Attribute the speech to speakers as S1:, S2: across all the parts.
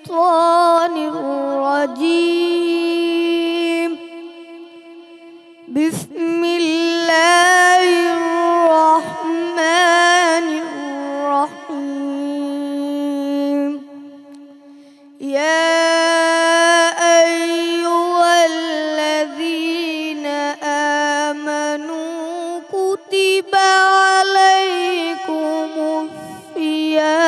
S1: الشيطان الرجيم. بسم الله الرحمن الرحيم. يا أيها الذين آمنوا كتب عليكم الصيام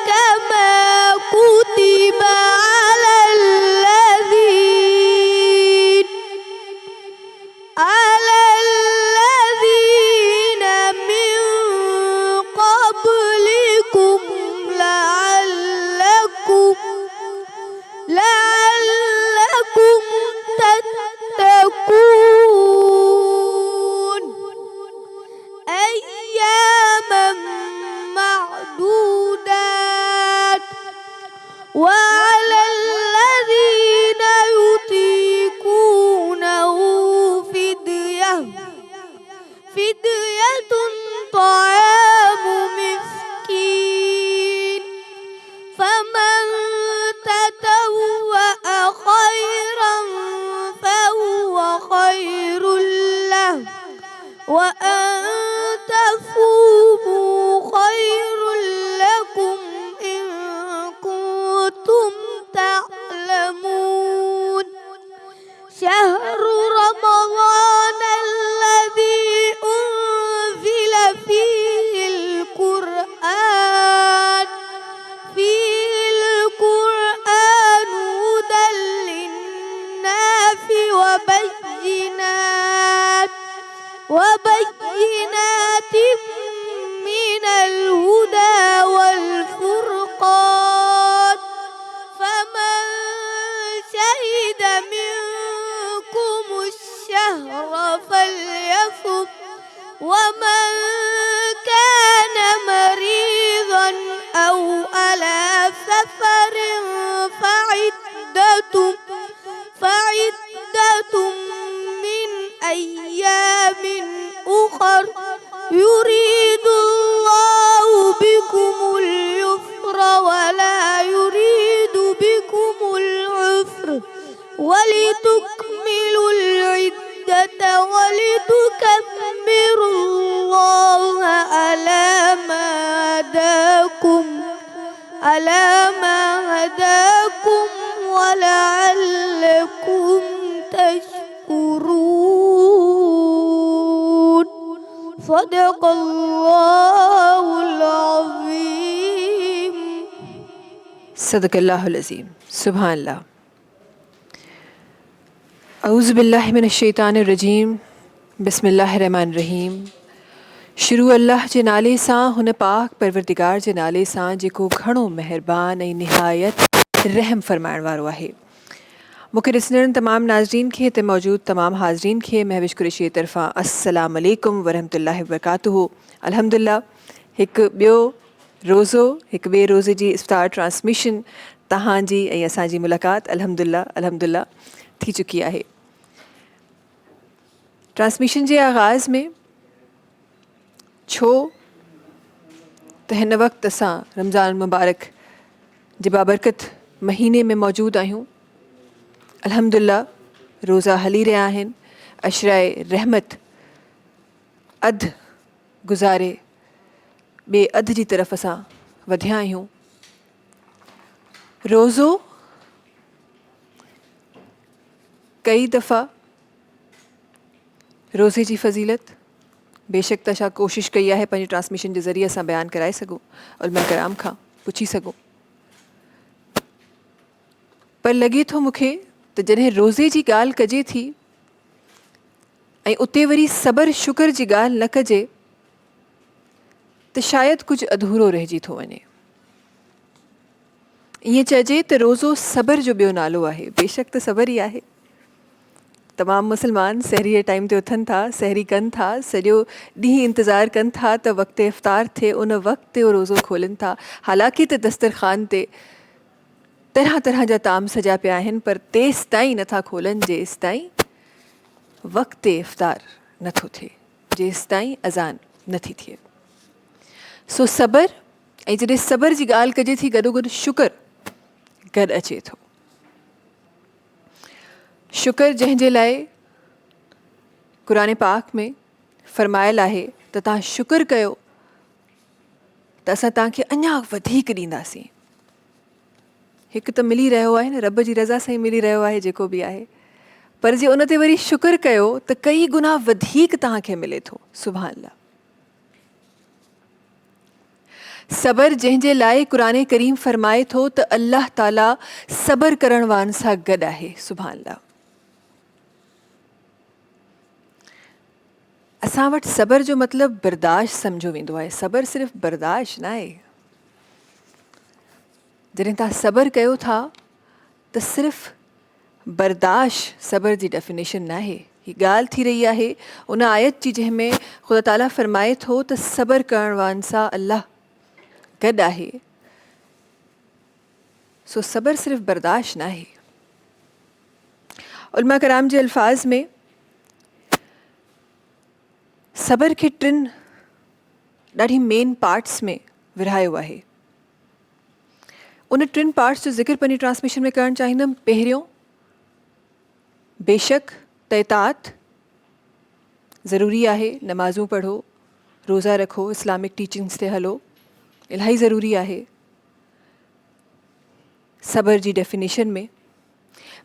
S1: كما كتب على الذين من قبلكم لعلكم تتقون. أياما معدودات. وعلى الذين يطيقونه فدية طعام مسكين. فمن تطوع خيرا فهو خير له، وأن تصوموا خير لكم إن كنتم تعلمون. شهر رمضان الذي أنزل فيه القرآن هدى للناس وبينات من الهدى والفرقان. فمن شهد منكم الشهر فليصم، ومن كان مريضا أو على سفر فعدة من أيام أخر. يريد الله بكم اليسر ولا يريد بكم العسر، ولتكملوا العدة ولتكبروا الله على ما هداكم ولعلكم تشكرون. صدق الله العظيم.
S2: صدق اللہ العظیم. سبحان اللہ. اعوذ باللہ من الشیطان الرجیم. بسم اللہ الرحمن الرحیم. شروع اللہ جے نالے ساں، ہن پاک پروردگار جے نالے ساں جیکو گھणو مہربان ऐं نہایت رحم فرمائण وارو आहे. मूंखे ॾिसंदड़ तमाम नाज़रीन खे हिते मौजूद तमाम हाज़रीन खे महविश कुरैशी तरफ़ां अस्सलाम अलैकुम वरहमतुल्लाहि वबरकातुहू. अल्हम्दुलिल्लाह हिकु ॿियो रोज़ो, हिकु ॿिए रोज़े जी इफ़्तार ट्रांसमिशन तव्हांजी ऐं असांजी मुलाक़ात अल्हम्दुलिल्लाह थी चुकी आहे. ट्रांसमिशन जे आगाज़ में छो त हिन वक़्तु असां रमज़ान मुबारक जे बाबरकत महीने में मौजूदु आहियूं. अल्हम्दुलिल्लाह रोज़ा हली रहिया आहिनि. अशराए रहमत अधु गुज़ारे ॿिए अधु जी तरफ़ असां वधिया आहियूं. रोज़ो कई दफ़ा रोज़े जी फ़ज़ीलत बेशक त असां कोशिशि कई आहे पंहिंजी ट्रांसमिशन जे ज़रिए असां बयानु कराए सघूं, उलमा कराम खां पुछी सघूं. पर लॻे थो मूंखे त जॾहिं रोज़े जी ॻाल्हि कजे थी ऐं उते वरी सब्र शुक्र जी ॻाल्हि न कजे त शायदि कुझु अधूरो रहिजी थो वञे. ईअं चइजे त रोज़ो सब्र जो ॿियो नालो आहे. बेशक त सब्र ई आहे. तमामु मुस्लमान सहरी टाइम ते उथनि था, सहरी कनि था, सॼो ॾींहुं इंतज़ारु कनि था त वक़्तु इफ़्तार थिए, उन वक़्त ते रोज़ो खोलनि था. हालांकि त दस्तरख़ान ते तरह तरह जा ताम सजा पिया आहिनि, पर तेसि ताईं नथा खोलनि जेसि ताईं वक़्तु इफ़्तार नथो थिए जेसि ताईं अज़ान नथी थिए। सो सबर, ऐं जॾहिं सबर जी ॻाल्हि कजे थी गॾोगॾु शुक्र गॾु अचे थो। शुक्र जंहिंजे लाइ क़ुरान पाक में फरमायल आहे त तव्हां शुक्र कयो त असां तव्हांखे अञा वधीक ॾींदासीं। हिकु त मिली रहियो आहे न, रब जी रज़ा सां ई मिली रहियो आहे जेको बि आहे, पर जे उन ते वरी शुक्र कयो त कई गुना वधीक तव्हांखे मिले थो। सुभान अल्लाह। सबर जंहिंजे लाइ क़ुरान करीम फरमाए थो त अल्लाह ताला सबर करण वारनि सां गॾु आहे। सुभान अल्लाह। असां वटि सबर जो मतिलबु बर्दाश्त सम्झो वेंदो आहे। सबर सिर्फ़ु बर्दाश्त न आहे। जॾहिं तव्हां सबर कयो था त सिर्फ़ु बर्दाश्त सबर जी डेफिनेशन न आहे। ही ॻाल्हि थी रही आहे उन आयत जी जंहिंमें ख़ुदा ताला फरमाए थो त सबर करण वारनि सां अल्लाह गॾु आहे। सो सबर सिर्फ़ु बर्दाश्त न आहे। उलमा कराम जे अल्फाज़ में सबर खे टिनि ॾाढी मेन पार्ट्स में विरहायो आहे। उन टिनि पार्ट्स जो ज़िक्र पंहिंजी ट्रांसमिशन में करणु चाहींदमि। पहिरियों, बेशक तइतात ज़रूरी आहे। नमाज़ूं पढ़ो, रोज़ा रखो, इस्लामिक टीचिंग्स ते हलो, इलाही ज़रूरी आहे सबर जी डेफिनेशन में।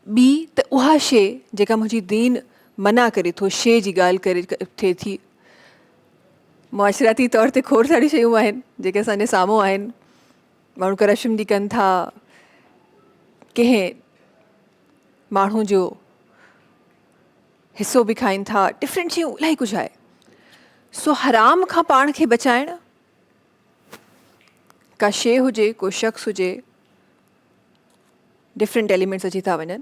S2: ॿी त उहा शइ जेका मुंहिंजी दीन मना करे थो, शइ जी ॻाल्हि करे थिए थी। मुआशराती तौर ते खोड़ सारी शयूं आहिनि जेके असांजे साम्हूं आहिनि। माण्हू करप्शन बि कनि था, कंहिं माण्हू जो हिसो बि खाइनि था, डिफरेंट शयूं, इलाही कुझु आहे। सो हराम खां पाण खे बचाइण, का शइ हुजे, को शख़्स हुजे, डिफरेंट एलिमेंट्स अची था वञनि,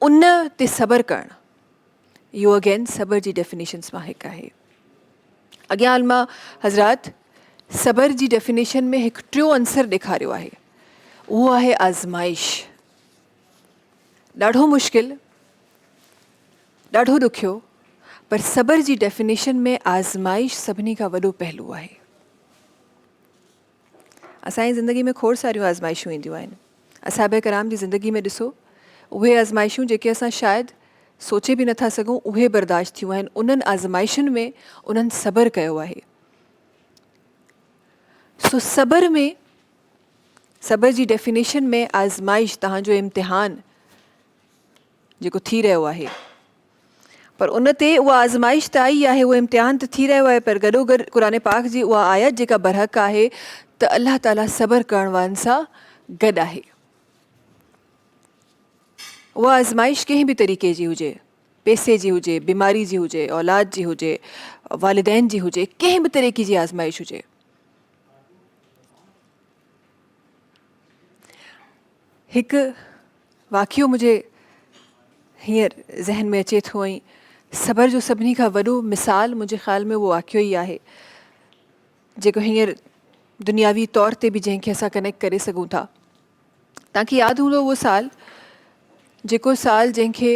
S2: उन ते सबर करणु, इहो अगेन सबर जी डेफिनेशन्स मां हिकु आहे। अॻियां अल्मा हज़रात सबर जी डेफिनेशन में हिकु टियों अंसर ॾेखारियो आहे, उहो आहे आज़माइश। ॾाढो मुश्किल, ॾाढो ॾुखियो, पर सबर जी डेफिनेशन में आज़माइश सभिनी खां वॾो पहलू आहे। असांजी ज़िंदगी में खोड़ सारियूं आज़माइशूं ईंदियूं आहिनि। असहाबे कराम जी ज़िंदगी में ॾिसो, उहे आज़माइशूं जेके असां शायदि सोचे बि नथा सघूं, उहे बर्दाश्त थियूं आहिनि। उन्हनि आज़माइशुनि में उन्हनि सबर कयो आहे। सो सबर में, सबर जी डेफिनेशन में आज़माइश, तव्हांजो इम्तिहान जेको थी रहियो आहे, पर उन ते उहा आज़माइश त आई आहे, उहो इम्तिहान त थी रहियो आहे, पर गॾोगॾु क़ुरान पाक जी उहा आयत जेका बरहक आहे त अल्लाह ताला सबर करण वारनि सां गॾु आहे। उहा आज़माइश कंहिं बि तरीक़े जी हुजे, पैसे जी हुजे, बीमारी जी हुजे, औलाद जी हुजे, वालिदैन जी हुजे, कंहिं बि तरीक़े जी आज़माइश हुजे। हिकु वाक़ियो मुंहिंजे हींअर ज़हन में अचे थो, ऐं सबर जो सभिनी खां वॾो मिसाल मुंहिंजे ख़्याल में उहो वाक़ियो ई आहे जेको हींअर दुनियावी तौर ते बि जंहिंखे असां कनेक्ट करे सघूं था। तव्हांखे यादि हूंदो उहो साल, जेको साल जंहिंखे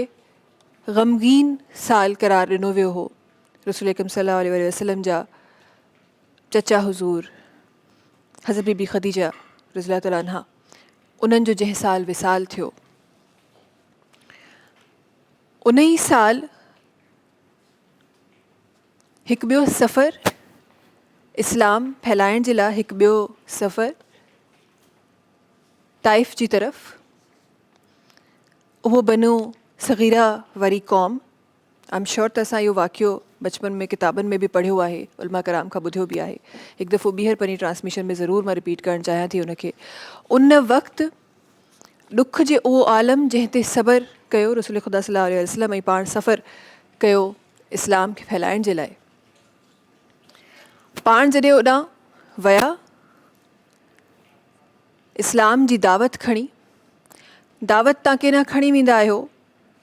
S2: ग़मगीन साल करार ॾिनो वियो हो। रसूल अकरम सल्लल्लाहु अलैहि वसल्लम जा चचा हुज़ूर हज़रत बीबी ख़दीजा रज़ियल्लाहु तआला अन्हा, उन्हनि जो जंहिं साल विसाल थियो, उन ई साल हिकु ॿियो सफ़र, इस्लाम फैलाइण जे लाइ हिकु ॿियो सफ़र ताइफ़ जी तरफ़, उहो बनो सग़ीरा वारी क़ौम। आई एम श्योर त असां इहो वाक़ियो बचपन में किताबनि में बि पढ़ियो आहे, उलमा कराम खां ॿुधियो बि आहे। हिकु दफ़ो ॿीहर पंहिंजी ट्रांसमिशन में ज़रूरु मां रिपीट करणु चाहियां थी उनखे। उन वक़्तु ॾुख जे उहो आलम जंहिं ते सबर कयो रसूल ख़ुदा सल्लल्लाहु अलैहि वसल्लम, ऐं पाण सफ़र कयो इस्लाम खे फैलाइण जे लाइ। पाण जॾहिं ओॾां विया इस्लाम जी दावत खणी, दावत तव्हां केॾांहुं खणी वेंदा आहियो,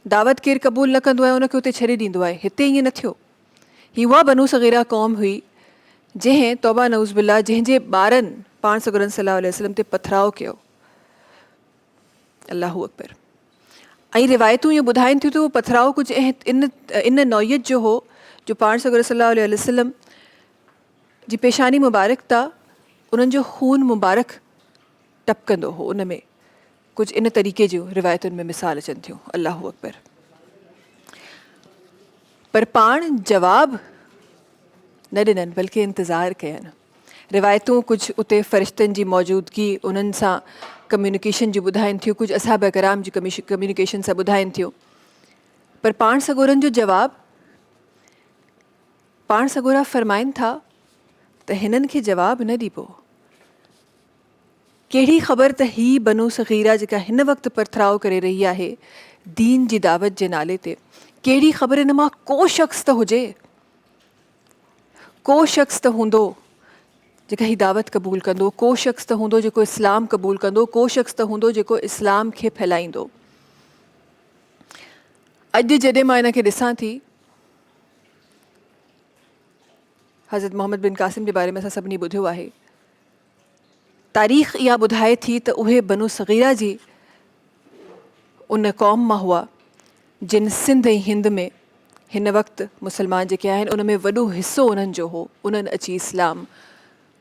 S2: दावत केरु क़बूल न कंदो आहे उनखे उते छॾे ॾींदो आहे। हिते ईअं न थियो। ही उहा बनू सग़ीरा क़ौम हुई जंहिं तौबा नऊज़ बिल्ला, जंहिंजे ॿारनि पाण सॻुरनि सल्लल्लाहु अलैहि वसल्लम ते पथराव कयो। अल्लाहु अकबर। ऐं रिवायतूं इहो ॿुधाइनि थियूं त उहो पथराव कुझु इन नौइयत जो हो जो पाण सॻोरु सल्लल्लाहु अलैहि वसल्लम जी पेशानी मुबारक तां उन्हनि जो खून मुबारक टपकंदो हो, उन में कुझु इन तरीक़े जूं रिवायतुनि में मिसाल अचनि थियूं। अल्लाहु अकबर। पर पाण जवाब न ॾिननि बल्कि इंतज़ारु कयनि। रिवायतूं कुझु उते फ़रिश्तनि जी मौजूदगी उन्हनि सां कम्युनिकेशन जी ॿुधाइनि थियूं, कुझु असहाब कराम जी कम्युनिकेशन सां ॿुधाइनि थियूं। पर पाण सॻोरनि जो जवाबु पाण सॻोरा फ़रमाइनि था त हिननि खे जवाबु न ॾिबो। कहिड़ी ख़बर त ही बनू सग़ीरा जेका हिन वक़्तु परथराव करे रही आहे दीन जी दावत जे नाले ते, कहिड़ी ख़बर इन मां को शख़्स त हुजे, को शख़्स त हूंदो जेका ही दावत क़बूल कंदो, को शख़्स त हूंदो जेको इस्लाम क़बूल कंदो, को शख़्स त हूंदो जेको इस्लाम खे फैलाईंदो। अॼु जॾहिं मां इन खे ॾिसां थी, हज़रत मोहम्मद बिन क़ासिम जे बारे में असां सभिनी ॿुधियो आहे। तारीख़ इहा ॿुधाए थी त उहे बनू सग़ीरा जी उन क़ौम मां हुआ जिन सिंध ऐं हिंद में हिन वक़्तु मुसलमान जेके आहिनि उन में वॾो हिसो उन्हनि जो हो, उन्हनि अची इस्लाम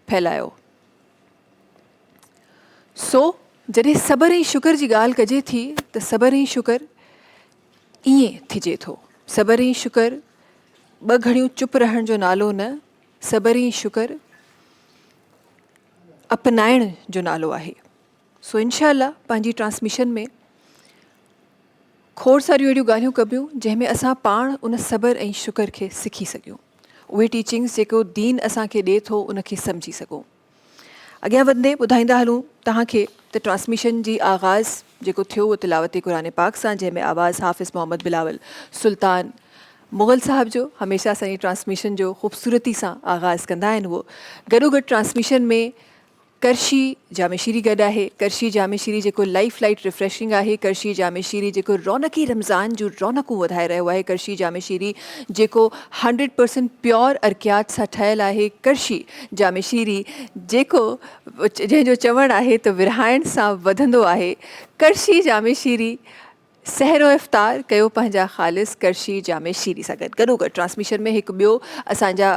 S2: फैलायो। सो जॾहिं सब्र ऐं शुक्र जी ॻाल्हि कजे थी त सब्र ऐं शुक्र ईअं थिजे थो। सब्र ऐं शुक्र ॿ घड़ियूं चुप रहण जो नालो न, सब्र ऐं शुक्र अपनाइण जो नालो आहे। सो इंशा अल्लाह पंहिंजी ट्रांसमिशन में खोड़ सारियूं अहिड़ियूं ॻाल्हियूं कबियूं जंहिंमें असां पाण उन सब्र ऐं शुक्र खे सिखी सघूं, उहे टीचिंग्स जेको दीन असांखे ॾिए थो उनखे सम्झी सघूं। अॻियां वधंदे ॿुधाईंदा हलूं तव्हांखे त ट्रांसमिशन जी आगाज़ जेको थियो उहो तिलावत क़ुरान पाक सां, जंहिंमें आवाज़ हाफ़िज़ मोहम्मद बिलावल सुल्तान मुग़ल साहब जो हमेशह असांजी ट्रांसमिशन जो ख़ूबसूरती सां आगाज़ कंदा आहिनि। उहो गॾोगॾु ट्रांसमिशन में करशी जामे शीरी गॾु आहे। करशी जामे शीरी जेको लाइफ लाइट रिफ्रेशिंग आहे, करशी जामे शीरी जेको रौनकी रमज़ान जूं रौनकूं वधाए रहियो आहे, करशी जामे शीरी जेको 100% प्योर अर्कियात सां ठहियलु आहे, करशी जामे शीरी जेको जंहिंजो चवणु आहे त विरहाइण सां वधंदो आहे। करशी जामे शीरी सहरो इफ़्तार कयो पंहिंजा ख़ालिस करशी जामे शीरी सां गॾोगॾु ट्रांसमिशन में हिकु ॿियो असांजा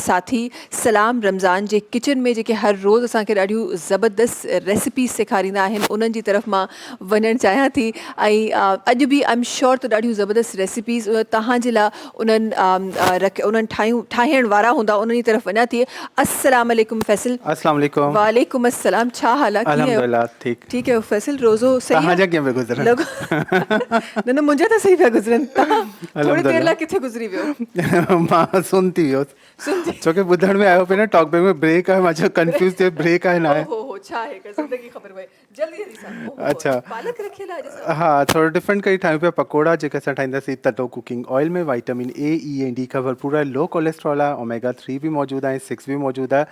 S2: साथी सलाम रमज़ान जे किचन में जेके हर रोज़ु असांखे ॾाढियूं ज़बरदस्त रेसिपीज़ सेखारींदा आहिनि, उन्हनि जी तरफ़ मां वञणु चाहियां थी। ऐं अॼु बि आई एम श्योर त ॾाढियूं ज़बरदस्त रेसिपीज़ तव्हांजे लाइ उन्हनि ठाहिण वारा हूंदा, उन्हनि जी तरफ़ वञा थी। अस्सलाम वालेकुम फैसल।
S3: अस्सलाम वालेकुम।
S2: वालेकुम अस्सलाम। छा हाल आहे?
S3: अल्हम्दुलिल्लाह ठीक।
S2: ठीक है फैसल, रोज़ो सही
S3: तव्हांजा कीअं पिया गुज़रनि?
S2: न न मुंहिंजा त सही पिया गुज़रनि। तव्हां थोरी देरि लाइ किथे गुज़री वियो?
S3: मां सुन थी वियोसि छोकी ॿुधण में आयो पियो न टॉक बैक में ब्रेक आहे, मां चयो कंफ्यूज़ थियो ब्रेक आहे न आहे।
S2: छा आहे ज़िंदगी ख़बर पई जल्दी जल्दी सां।
S3: अच्छा
S2: पालक रखियल आहे।
S3: हा, थोरो डिफरेंट कई ठाहियूं पिया पकोड़ा जेके असां ठाहींदासीं ततो कुकिंग ऑयल में। विटामिन ए, ई ऐं डी का भरपूर आहे, लो कोलेस्ट्रॉल आहे, ओमेगा 3 भी मौजूदु आहे, 6 भी मौजूदु आहे।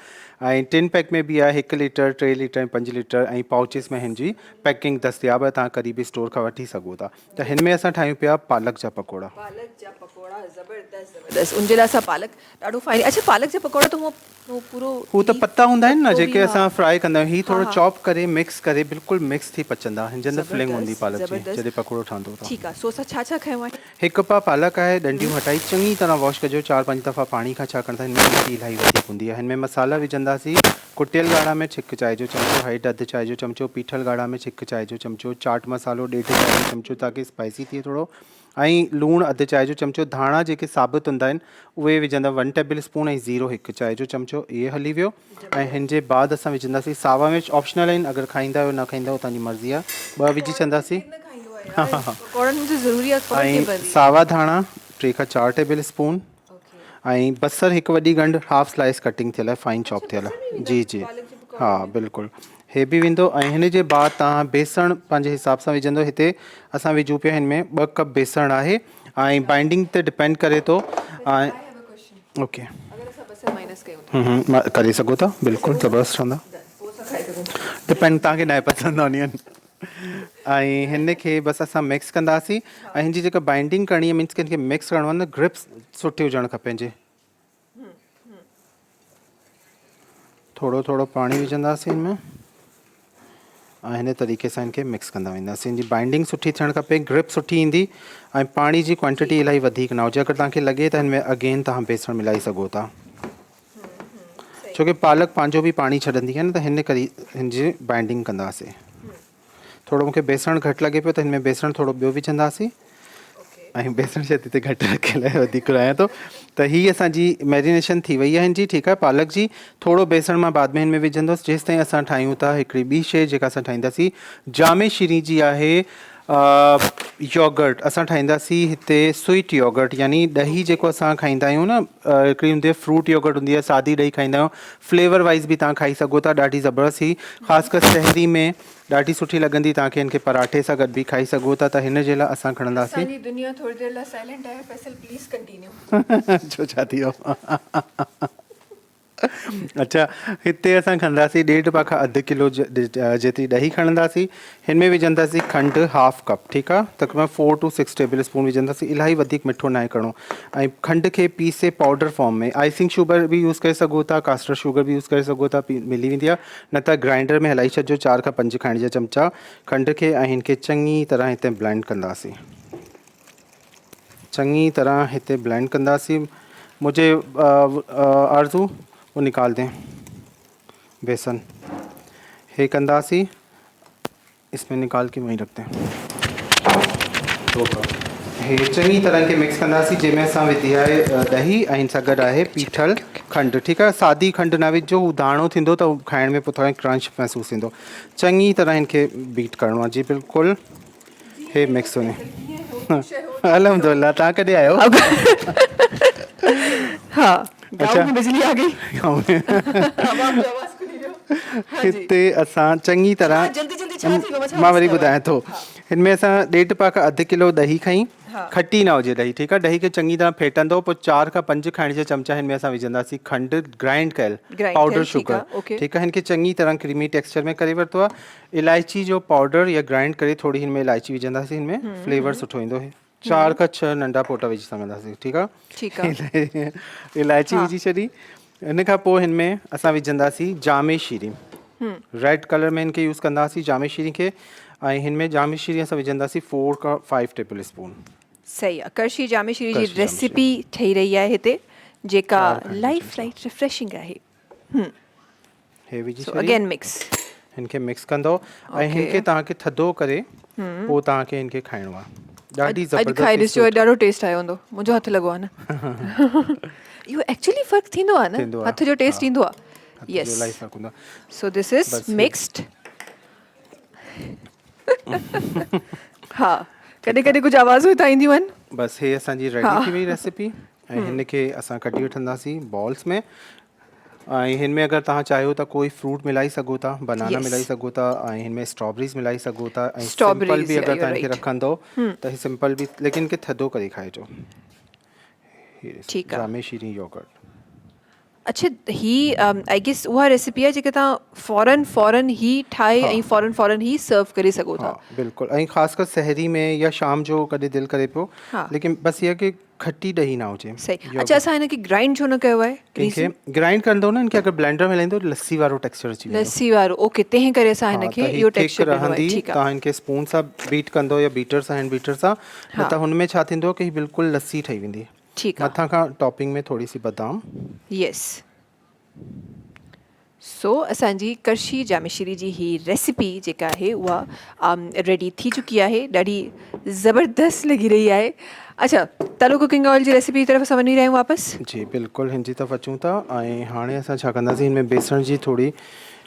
S3: ऐं टिन पैक में भी आहे, 1 लीटर, 3 लीटर ऐं 5 लीटर, ऐं पाउचिस में हिन जी पैकिंग दस्तियाबु आहे, तव्हां कॾहिं बि स्टोर खां वठी सघो था। त हिन में असां ठाहियूं पिया पालक जा पकोड़ा।
S2: पालक जा पकोड़ा ज़बरदस्त, उन जे लाइ असां पालक ॾाढो फाइन। अच्छा, पालक जा पकोड़ा त उहो पूरो
S3: हू त पत्ता हूंदा आहिनि न जेके असां फ्राई कंदा आहियूं, हीअ थोरो चॉप करे मिक्स करे बिल्कुलु मिक्स थी पचंदा, हिन जे अंदरि फिलिंग हूंदी पालक जी जॾहिं पकोड़ो ठहंदो त।
S2: ठीकु आहे। सो असां छा छा खयों आहे?
S3: हिकु पा पालक आहे, डंडियूं हटाई चङी तरह वॉश कजो 4-5 दफ़ा पाणी खां, छाकाणि त हिन में मिटी इलाही वधीक हूंदी आहे। हिन में मसाला विझंदासीं। कुटियल ॻाढ़ा में छिक चांहि जो चमिचो, हैड अधु चांहि जो चमिचो, पीठल ॻाढ़ा में छिक चांहि जो चमिचो, चाट मसालो 1.5 चांहि जो चमिचो ताकी स्पाइसी थिए थोरो, ऐं लूणु अधु चांहि जो चमिचो। धाणा जेके साबित हूंदा आहिनि उहे विझंदा 1 टेबल स्पून, ऐं ज़ीरो 1 चांहि जो चमिचो, इहे हली वियो। ऐं हिन जे बाद असां विझंदासीं सावा मिर्च, ऑप्शनल आहिनि, अगरि खाईंदा आहियो न खाईंदा आहियो तव्हांजी मर्ज़ी आहे। 2 विझी छॾंदासीं। ऐं सावा धाणा 3 खां 4 टेबल स्पून, ऐं बसर 1 वॾी गंढ हाफ स्लाइस कटिंग थियल आहे, फाइन चॉप थियल आहे। जी जी हा बिल्कुलु, हे बि वेंदो। ऐं हिन जे बाद तव्हां बेसण पंहिंजे हिसाब सां विझंदो। हिते असां विझूं पिया हिन में 2 कप बेसण आहे, ऐं बाइंडिंग ते डिपेंड करे थो। ओके करे सघो था, बिल्कुलु ज़बरदस्त ठहंदा, डिपेंड तव्हांखे न पसंदि ऑनियन। ऐं हिन खे बसि असां मिक्स कंदासीं। ऐं हिन जी जेका बाइंडिंग करणी आहे, मीन्स कि हिनखे मिक्स करिणो आहे न, ग्रिप्स सुठी हुजणु खपे जी। थोरो थोरो पाणी विझंदासीं हिन में, हिन तरीक़े सां इनखे मिक्स कंदा वेंदासीं। हिन जी बाइंडिंग सुठी थियणु खपे, ग्रिप सुठी ईंदी ऐं पाणी जी क्वांटिटी इलाही वधीक न हुजे। अगरि तव्हांखे लॻे त हिन में अगेन तव्हां बेसण मिलाई सघो था, छोकी पालक पंहिंजो बि पाणी छॾंदी आहे न, त हिन करे हिन जी बाइंडिंग कंदासीं। थोरो मूंखे बेसण घटि लॻे पियो त हिन में बेसण थोरो ॿियो विझंदासीं ऐं बेसण शायदि हिते घटि रखियल आहे, वधीक घुरायां थो। त हीअ असांजी मैरिनेशन थी वई आहे हिन जी, ठीकु आहे, पालक जी। थोरो बेसण मां बाद में हिन में विझंदुसि जेसि ताईं असां ठाहियूं था हिकिड़ी ॿी शइ जेका असां ठाहींदासीं जामे शीरी जी आहे योगर्ट। असां ठाहींदासीं हिते स्वीट योगर्ट, यानी ॾही जेको असां खाईंदा आहियूं न, हिकिड़ी हूंदी आहे फ्रूट योगर्ट हूंदी आहे, सादी ॾही खाईंदा आहियूं, फ्लेवर वाइज़ बि तव्हां खाई सघो था, ॾाढी ज़बरदस्त ही, ख़ासि करे सहरी में ॾाढी सुठी लॻंदी तव्हांखे। हिनखे पराठे सां गॾु बि खाई सघो था। त हिन जे लाइ असां खणंदासीं
S2: दुनिया थोड़ी देर लाइ साइलेंट आहे, फैसल प्लीज कंटिन्यू।
S3: छो छा थी वियो? अच्छा, हिते असां खणंदासीं 1.5 पा खां अधु किलो जेतिरी ॾही खणंदासीं। हिन में विझंदासीं खंडु हाफ कप, ठीकु आहे, तक़रीबन 4 to 6 टेबल स्पून विझंदासीं। इलाही वधीक मिठो न आहे करिणो। ऐं खंड खे पीसे पाउडर फॉर्म में, आइसिंग शुगर बि यूज़ करे सघो था, कास्टर शुगर बि यूज़ करे सघो था, मिली वेंदी आहे, न त ग्राइंडर में हलाई छॾिजो। 4 खां 5 खाइण जा चमचा खंड खे, ऐं हिनखे चङी तरह हिते ब्लेंड कंदासीं, चङी तरह हिते ब्लेंड कंदासीं। मुझे आरज़ू वो निकाल दें बेसन, हे कंदासीं, इसमें निकाल के वहीं रखते हैं। हे चङी तरह के मिक्स कंदासीं, जंहिंमें असां विधी आहे ॾही ऐं हिन सां गॾु आहे पीठल खंडु, ठीकु आहे। सादी खंडु न विझो, हू दाणो थींदो त खाइण में पोइ थोरो क्रंच महसूसु थींदो। चङी तरह हिनखे बीट करिणो आहे जी, बिल्कुलु हे मिक्स वञे। अलहमदुलिल्लाह, तव्हां कॾहिं आयो?
S2: हाँ,
S3: अच्छा,
S2: गाँव में बिजली आ गई।
S3: गाँव में हिते असां चङी तरह, मां वरी ॿुधायां थो, हिन में असां 1.5 पा खां अधु किलो ॾही खईं, खटी न हुजे ॾही, ठीकु आहे। ॾही खे चङी तरह फेटंदो, पोइ 4 खां 5 खाइण जा चमचा हिन में असां विझंदासीं खंडु ग्राइंड कयल, पाउडर शुगर, ठीकु आहे। हिनखे चङी तरह क्रीमी टेक्सचर में करे वरितो आहे। इलायची जो पाउडर या ग्राइंड करे थोरी हिन में इलायची विझंदासीं, हिन में फ्लेवर सुठो ईंदो। 4 खां 6 नंढा पोटा विझी सघंदासीं, ठीकु आहे। इलायची विझी छॾी। हिन खां पोइ हिन में असां विझंदासीं जामे शीरी, रेड कलर में हिनखे यूज़ कंदासीं जामे शीरी खे, ऐं हिन में जामे शीरी असां विझंदासीं 4 खां 5 टेबल स्पून।
S2: सही आहे। करशी जामे शीरी जी रेसिपी ठही रही आहे हिते, जेका लाइफ लाइट रिफ्रेशिंग आहे।
S3: हे विझी
S2: सो अगेन मिक्स,
S3: हिनखे मिक्स कंदो ऐं हिनखे तव्हांखे थधो करे पोइ तव्हांखे हिनखे खाइणो आहे। ॾाढी ज़बरदस्त,
S2: खाई ॾिसो, ॾाढो टेस्ट आयो हूंदो। मुंहिंजो हथु लॻो आहे न। इहो एक्चुअली फ़र्क़ु थींदो आहे न, हथ जो टेस्ट ईंदो आहे। यस, सो दिस इज मिक्स्ड। हा, कॾहिं कॾहिं कुझु आवाज़ूं हितां ईंदियूं आहिनि।
S3: बसि हे असांजी रेडी थी वई रेसिपी, ऐं हिनखे असां कढी वठंदासीं बॉल्स में। ऐं हिन में अगरि तव्हां चाहियो त कोई फ्रूट मिलाई सघो था, बनाना मिलाई सघो था, ऐं हिन में स्ट्रॉबेरीज़ मिलाई सघो था, ऐं सिंपल बि अगरि तव्हां हिनखे रखंदो त ही सिंपल बि, लेकिन हिनखे थधो करे खाइजो।
S2: ठीकु आहे,
S3: जामे शीरी योगर्ट।
S2: अच्छा, ही आई गेस उहा रेसिपी आहे जेके तव्हां फ़ौरन ही ठाहे ऐं फ़ौरन ही सर्व करे सघो था।
S3: बिल्कुलु, ऐं ख़ासि कर सहरी में या शाम जो कॾहिं दिलि करे पियो, लेकिन बसि इहा की खटी ॾही ना हुजे।
S2: सही। अच्छा, असां हिनखे ग्राइंड छो न कयो आहे?
S3: कंहिंखे ग्राइंड कंदो न, हिनखे अगरि ब्लेंडर में हलाईंदो लस्सी वारो टेक्सचर अची वेंदो।
S2: लस्सी वारो, ओके, तंहिं करे असां हिनखे इहो टेक्सचर
S3: रहंदी। तव्हां हिनखे स्पून सां बीट कंदो या बीटर सां, हैंड बीटर सां, न त हुन में छा थींदो कि बिल्कुलु लस्सी ठही वेंदी।
S2: ठीकु आहे।
S3: मथां खां टॉपिंग में थोरी सी बादाम।
S2: यस, सो असांजी करशी जामे शीरी जी ही रेसिपी जेका आहे उहा रेडी थी चुकी आहे, ॾाढी ज़बरदस्त लॻी रही आहे। अच्छा, तलो कुकिंग ऑयल जी रेसिपी की तरफ़ असां वञी रहिया आहियूं वापसि।
S3: जी बिल्कुलु, हिन जी तरफ़ अचूं था। ऐं हाणे असां छा कंदासीं, हिन में बेसण जी थोरी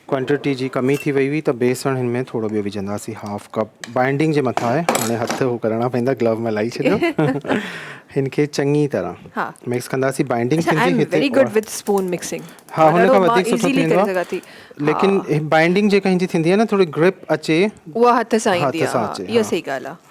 S3: क्वांटिटी जी कमी थी वई हुई, त बेसण हिन में थोरो ॿियो विझंदासीं, हाफ कप। बाइंडिंग जे मथां आहे, हाणे हथ हू करणा पवंदा, ग्लव में लाई छॾियो। हिनखे चङी तरह मिक्स कंदासीं, बाइंडिंग थींदी।
S2: Very good with spoon mixing.
S3: हा, हुन खां वधीक सुठो थींदो आहे, लेकिन बाइंडिंग जेका हिनजी थींदी आहे न, थोरी ग्रिप अचे,
S2: उहा हथ सां ईंदी आहे। इहा सही ॻाल्हि आहे।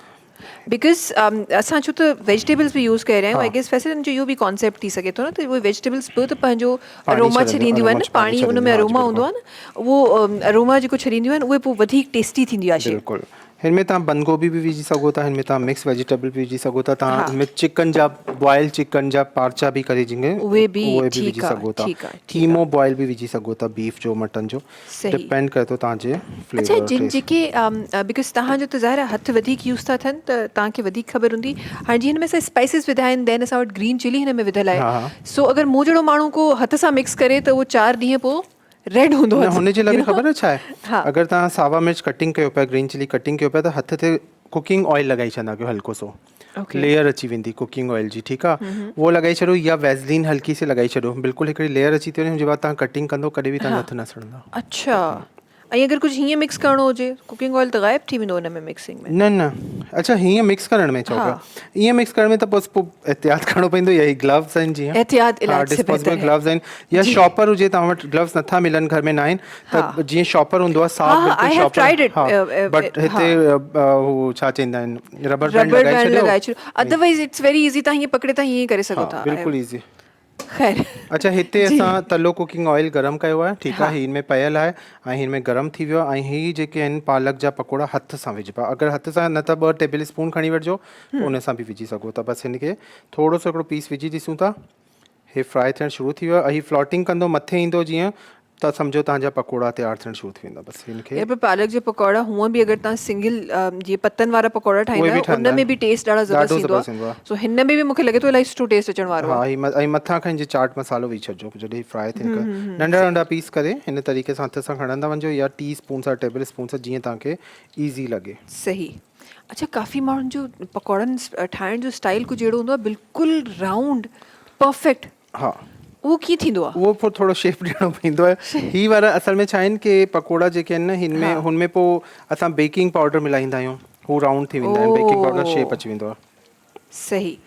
S2: बिकॉज असां छो त वेजिटेबल्स बि यूज़ करे रहिया आहियूं, आई गेस वैसे जो इहो बि कॉन्सेप्ट थी सघे थो न, त उहे वेजिटेबल्स बि त पंहिंजो अरोमा छॾींदियूं आहिनि न, पाणी उन में अरोमा हूंदो आहे न, उहो अरोमा जेको छॾींदियूं आहिनि उहे पोइ वधीक टेस्टी थींदियूं आहे शइ।
S3: बिल्कुलु, हिन में तव्हां बंद गोभी बि विझी सघो था, हिन में तव्हां मिक्स वेजिटेबल बि विझी सघो था, तव्हां हिन में चिकन जा बॉयल चिकन जा पार्चा बि करे जिंगे
S2: उहे बि
S3: विझी
S2: ठीकु आहे,
S3: सघो था,
S2: ठीकु आहे,
S3: कीमो बॉयल बि विझी सघो था, बीफ जो मटन जो,
S2: सही।
S3: डिपेंड करे थो तव्हांजे
S2: अच्छा,
S3: फ्लेवर
S2: जिन
S3: टेस्ट।
S2: जेके बिकॉज तव्हांजो त ज़ाहिर आहे हथ वधीक यूज़ था थियनि त तव्हांखे वधीक ख़बर हूंदी। हाणे जीअं हिन में असां स्पाइसिस विधा आहिनि, दैन असां वटि ग्रीन चिली हिन में विधल
S3: हा,
S2: आहे,
S3: हा।
S2: सो अगरि मूं जहिड़ो माण्हू को हथ सां मिक्स करे त उहो 4 ॾींहं पोइ रेड हूंदो
S3: न
S2: आहे,
S3: हुनजे लाइ
S2: you
S3: बि
S2: know?
S3: ख़बर आहे छा आहे,
S2: हा।
S3: अगरि तव्हां सावा मिर्च कटिंग कयो पिया, ग्रीन चिली कटिंग कयो पिया, त हथ ते कुकिंग ऑयल लॻाई छॾंदा कयो हल्को सो,
S2: Okay.
S3: लेयर अची वेंदी कुकिंग ऑयल जी, ठीकु आहे, उहो लॻाई छॾियो, या वैसलीन हल्की सी लॻाई छॾियो, बिल्कुलु हिकिड़ी लेयर अची थी वञे, हुनजे बाद तव्हां कटिंग कंदो कॾहिं बि तव्हांजा हथ न सड़ंदा।
S2: अच्छा, ऐं अगरि कुझु हीअं मिक्स करिणो हुजे, कुकिंग ऑयल त ग़ाइब थी वेंदो हुन में मिक्सिंग में।
S3: न न, अच्छा हीअं मिक्स करण में चओ
S2: हा।
S3: पिया, ईअं मिक्स करण में त पोइ एहतियात करिणो पवंदो, यही ग्लव्स आहिनि जीअं,
S2: एहतियात
S3: हा,
S2: इलाज से
S3: डिस्पोजेबल
S2: बेहतर है।
S3: ग्लव्स आहिनि, या
S2: जी।
S3: शॉपर हुजे तव्हां वटि, ग्लव्स नथा मिलनि घर में न आहिनि
S2: हा।
S3: त जीअं शॉपर हूंदो आहे साफ़
S2: हा, हा,
S3: बिल्कुलु
S2: I have
S3: shopper,
S2: tried it,
S3: हा, बट
S2: हा।
S3: हिते हू छा चवंदा आहिनि, रबर बैंड
S2: रबर
S3: लॻाए
S2: बैंड
S3: छॾियो,
S2: लॻाए छॾियो, अदरवाइज़ इट्स वेरी ईज़ी, तव्हां हीअं पकड़े था हीअं करे सघो
S3: हा,
S2: था।
S3: बिल्कुलु ईज़ी।
S2: ख़ैर,
S3: अच्छा, हिते
S2: जी।
S3: असां तलो कुकिंग ऑयल गरम कयो आहे, ठीकु
S2: हा।
S3: आहे, हिन में पियल आहे ऐं हिन में गरम थी वियो आहे, ऐं हीअ जेके आहिनि पालक जा पकोड़ा हथ सां विझिबा, अगरि हथ सां न त 2 टेबल स्पून खणी वठिजो, पोइ उन सां बि विझी सघो था, बसि हिन खे थोरो सो हिकिड़ो पीस विझी ॾिसूं था, हे फ्राई थियणु शुरू थी वियो आहे, हीअ फ्लोटिंग कंदो मथे ईंदो जीअं, त सम्झो तव्हांजा पकोड़ा तयारु थियणु शुरू थी वेंदा, बसि हिन खे।
S2: यार पर पालक जे पकौड़ा हूअं बि अगरि तव्हां सिंगल जीअं पत्तनि वारा पकौड़ा ठाहींदा
S3: उहे बि
S2: आहियो,
S3: ठहंदा
S2: उन में
S3: आहिनि,
S2: बि टेस्ट ॾाढा
S3: ॾाढो
S2: ज़बरदस्त
S3: ज़बरदस्त
S2: ईंदो
S3: ईंदो
S2: आहे,
S3: आहे।
S2: सो हिन में बि मूंखे लॻे थो इलाही सुठो टेस्ट अचण वारो
S3: हा,
S2: आहे।
S3: ऐं मथां खां जीअं चाट मसालो विझी छॾिजो, जॾहिं फ्राई थियनि खां नंढा नंढा पीस करे हिन तरीक़े सां हथ सां खणंदा वञिजो, या टी स्पून सां टेबल स्पून सां, जीअं तव्हांखे ईज़ी लॻे।
S2: सही। अच्छा, काफ़ी माण्हुनि जो पकौड़नि ठाहिण जो स्टाइल कुझु अहिड़ो हूंदो आहे, बिल्कुलु राउंड परफेक्ट,
S3: हा,
S2: उहो कीअं थींदो आहे?
S3: उहो पोइ थोरो शेप ॾियणो पवंदो आहे, ही वारा असल में छा आहिनि की पकोड़ा जेके आहिनि न, हिन में
S2: हा।
S3: हुन में पोइ असां बेकिंग पाउडर मिलाईंदा आहियूं, हू राउंड थी वेंदा आहिनि, बेकिंग पाउडर शेप अची वेंदो आहे।
S2: सही।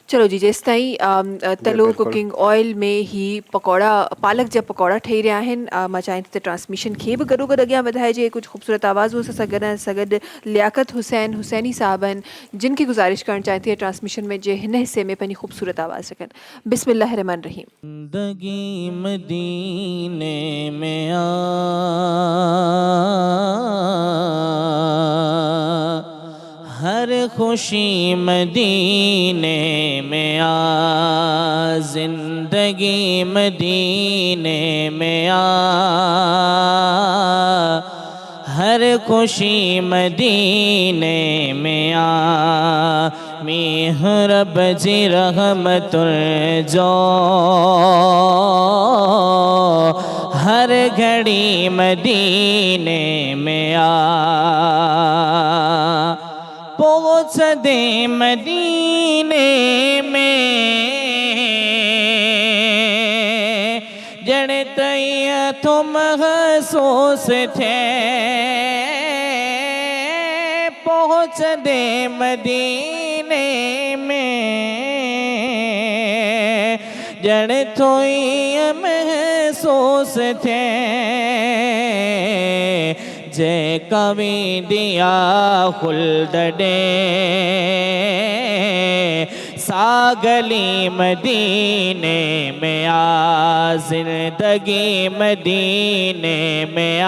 S2: चलो जी, जेसि ताईं तलो
S3: बिल्कुलु।
S2: कुकिंग ऑयल में ही पकौड़ा, पालक जा पकौड़ा ठही रहिया आहिनि, मां चाहियां थी त ट्रांसमिशन खे बि गॾो गॾु अॻियां वधाइजे, कुझु ख़ूबसूरत आवाज़ूं सां गॾु लियाकत हुसैनी साहब आहिनि, जिन खे गुज़ारिश करणु चाहियां थी ट्रांसमिशन में जे हिन हिस्से में पंहिंजी ख़ूबसूरत आवाज़ रखनि। बिस्मिल्लाह रहमान रहीम।
S4: ज़िंदगी मदीने में आ, हर खुशी मदीने में आ, ज़िंदगी मदीने में आ, हर खुशी मदीने में आ, मेहरब जी रहमतुल जो हर घड़ी मदीने में आ, पहुँच दे मदीने में जड़ तैया तो महसूस थे, पहुँच दे मदीने में जड़ तो ये महसूस थे, जे कवि दिया खुल्द दे सागली मदीने में आ, जिंदगी मदीने में आ,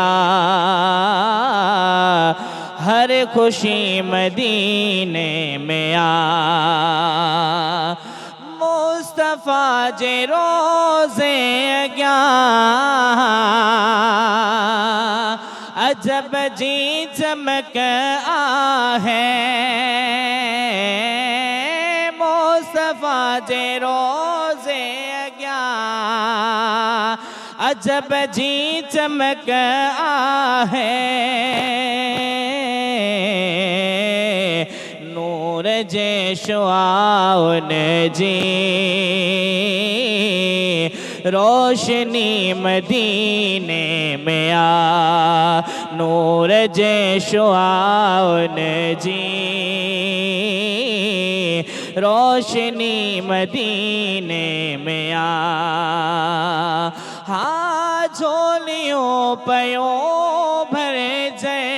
S4: हर खुशी मदीने में आ, मुस्तफा जे रोज़े अग्यां अजब जी चमक आहे, मुस्तफा जे रोज़े अग्यां अजब जी चमक आहे, नूर जे शुआउन जी रोशनी मदीने में आ, नूर जे शुआउन जी रोशनी मदीने में आ, हाँ झोलियों पयो भर जाए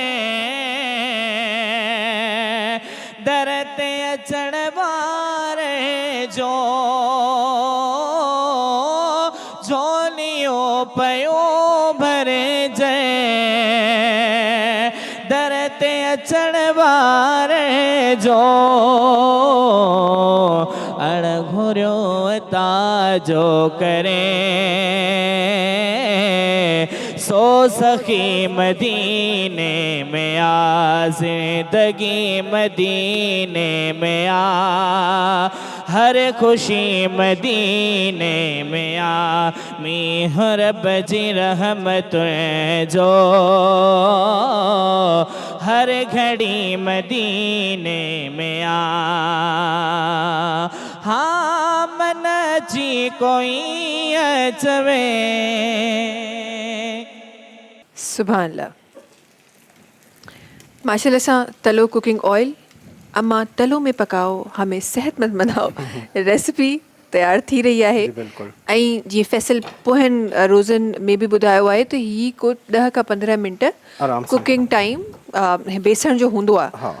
S4: दरते अचण वारे जो, झोलियों पयो भर जाए दरते अचण वारे जो अण घुरियो ताजो करे सो सखी मदीने में आ जिंदगी मदीने में आ हर खुशी मदीने में आ मींह रब जी रहमत जो हर घड़ी मदीने में आ हाँ मन जी कोई अचवे
S2: सुभान अल्लाह। माशाल्लाह सां तलो कुकिंग ऑयल अम्मा तलो में पकाओ हमें सेहतमंद बनाओ रेसिपी तयार थी रही आहे।
S3: बिल्कुलु।
S2: ऐं जीअं फैसल पोहनि रोज़नि में बि ॿुधायो आहे त ही को 10 खां 15 मिंट
S3: आराम सां
S2: कुकिंग टाइम बेसण जो हूंदो आहे।
S3: हा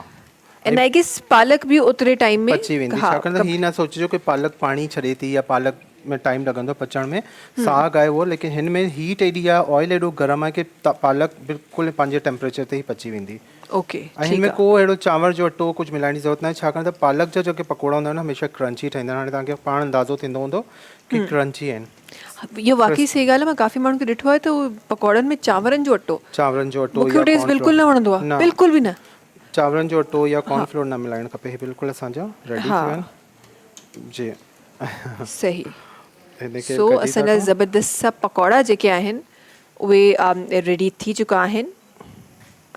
S2: एंड आई गेस पालक बि ओतिरे टाइम में
S3: पची वेंदी। छाकाणि त ही न सोचिजो कि पालक पाणी छॾे थी या पालक में टाइम लॻंदो पचण में, साग आहे उहो, लेकिन हिन में हीट एॾी आहे, ऑयल एॾो गरम आहे कि पालक बिल्कुलु पंहिंजे टेम्परेचर ते ई पची वेंदी।
S2: ओके
S3: ऐं हिन में को अहिड़ो चांवर जो अटो कुझु मिलाइण जी ज़रूरत न आहे, छाकाणि त पालक जा जेके पकोड़ा हूंदा आहिनि हमेशह क्रंची ठहींदा आहिनि। हाणे तव्हांखे पाण अंदाज़ो थींदो हूंदो कि क्रंची आहिनि।
S2: इहो वाक़ई सही ॻाल्हि आहे। मां काफ़ी माण्हुनि खे ॾिठो आहे त उहो पकौड़नि में चांवरनि जो अटो मूंखे उहो टेस्ट बिल्कुलु न वणंदो आहे, बिल्कुलु बि न।
S3: चांवरनि जो अटो या कॉर्नफ्लोर न मिलाइणु खपे, हे बिल्कुलु असांजा रेडी थी विया जी।
S2: सही। सो असांजा ज़बरदस्त सा पकौड़ा जेके आहिनि उहे रेडी थी चुका आहिनि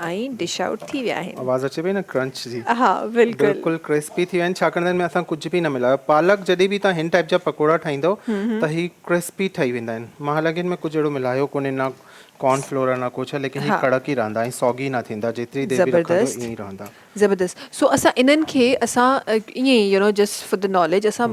S2: ऐं डिश आउट थी विया आहिनि।
S3: आवाज़ अचे पई न क्रंच जी।
S2: हा बिल्कुलु
S3: बिल्कुलु क्रिस्पी थी विया आहिनि, छाकाणि त हिन में असां कुझु बि न मिलायो। पालक जॾहिं बि तव्हां हिन टाइप जा पकोड़ा ठाहींदव त ही क्रिस्पी ठही वेंदा आहिनि। मां हालांकि हिन में कुझु अहिड़ो मिलायो कोन्हे, न कॉर्नफ्लोर आहे न कुझु आहे, लेकिन ही कड़क ई रहंदा ऐं सौगी न थींदा, जेतिरी देरि बि रखंदो ईअं ई रहंदा।
S2: ज़बरदस्त। सो असां इन्हनि खे असां ईअं जस्ट फॉर द नॉलेज असां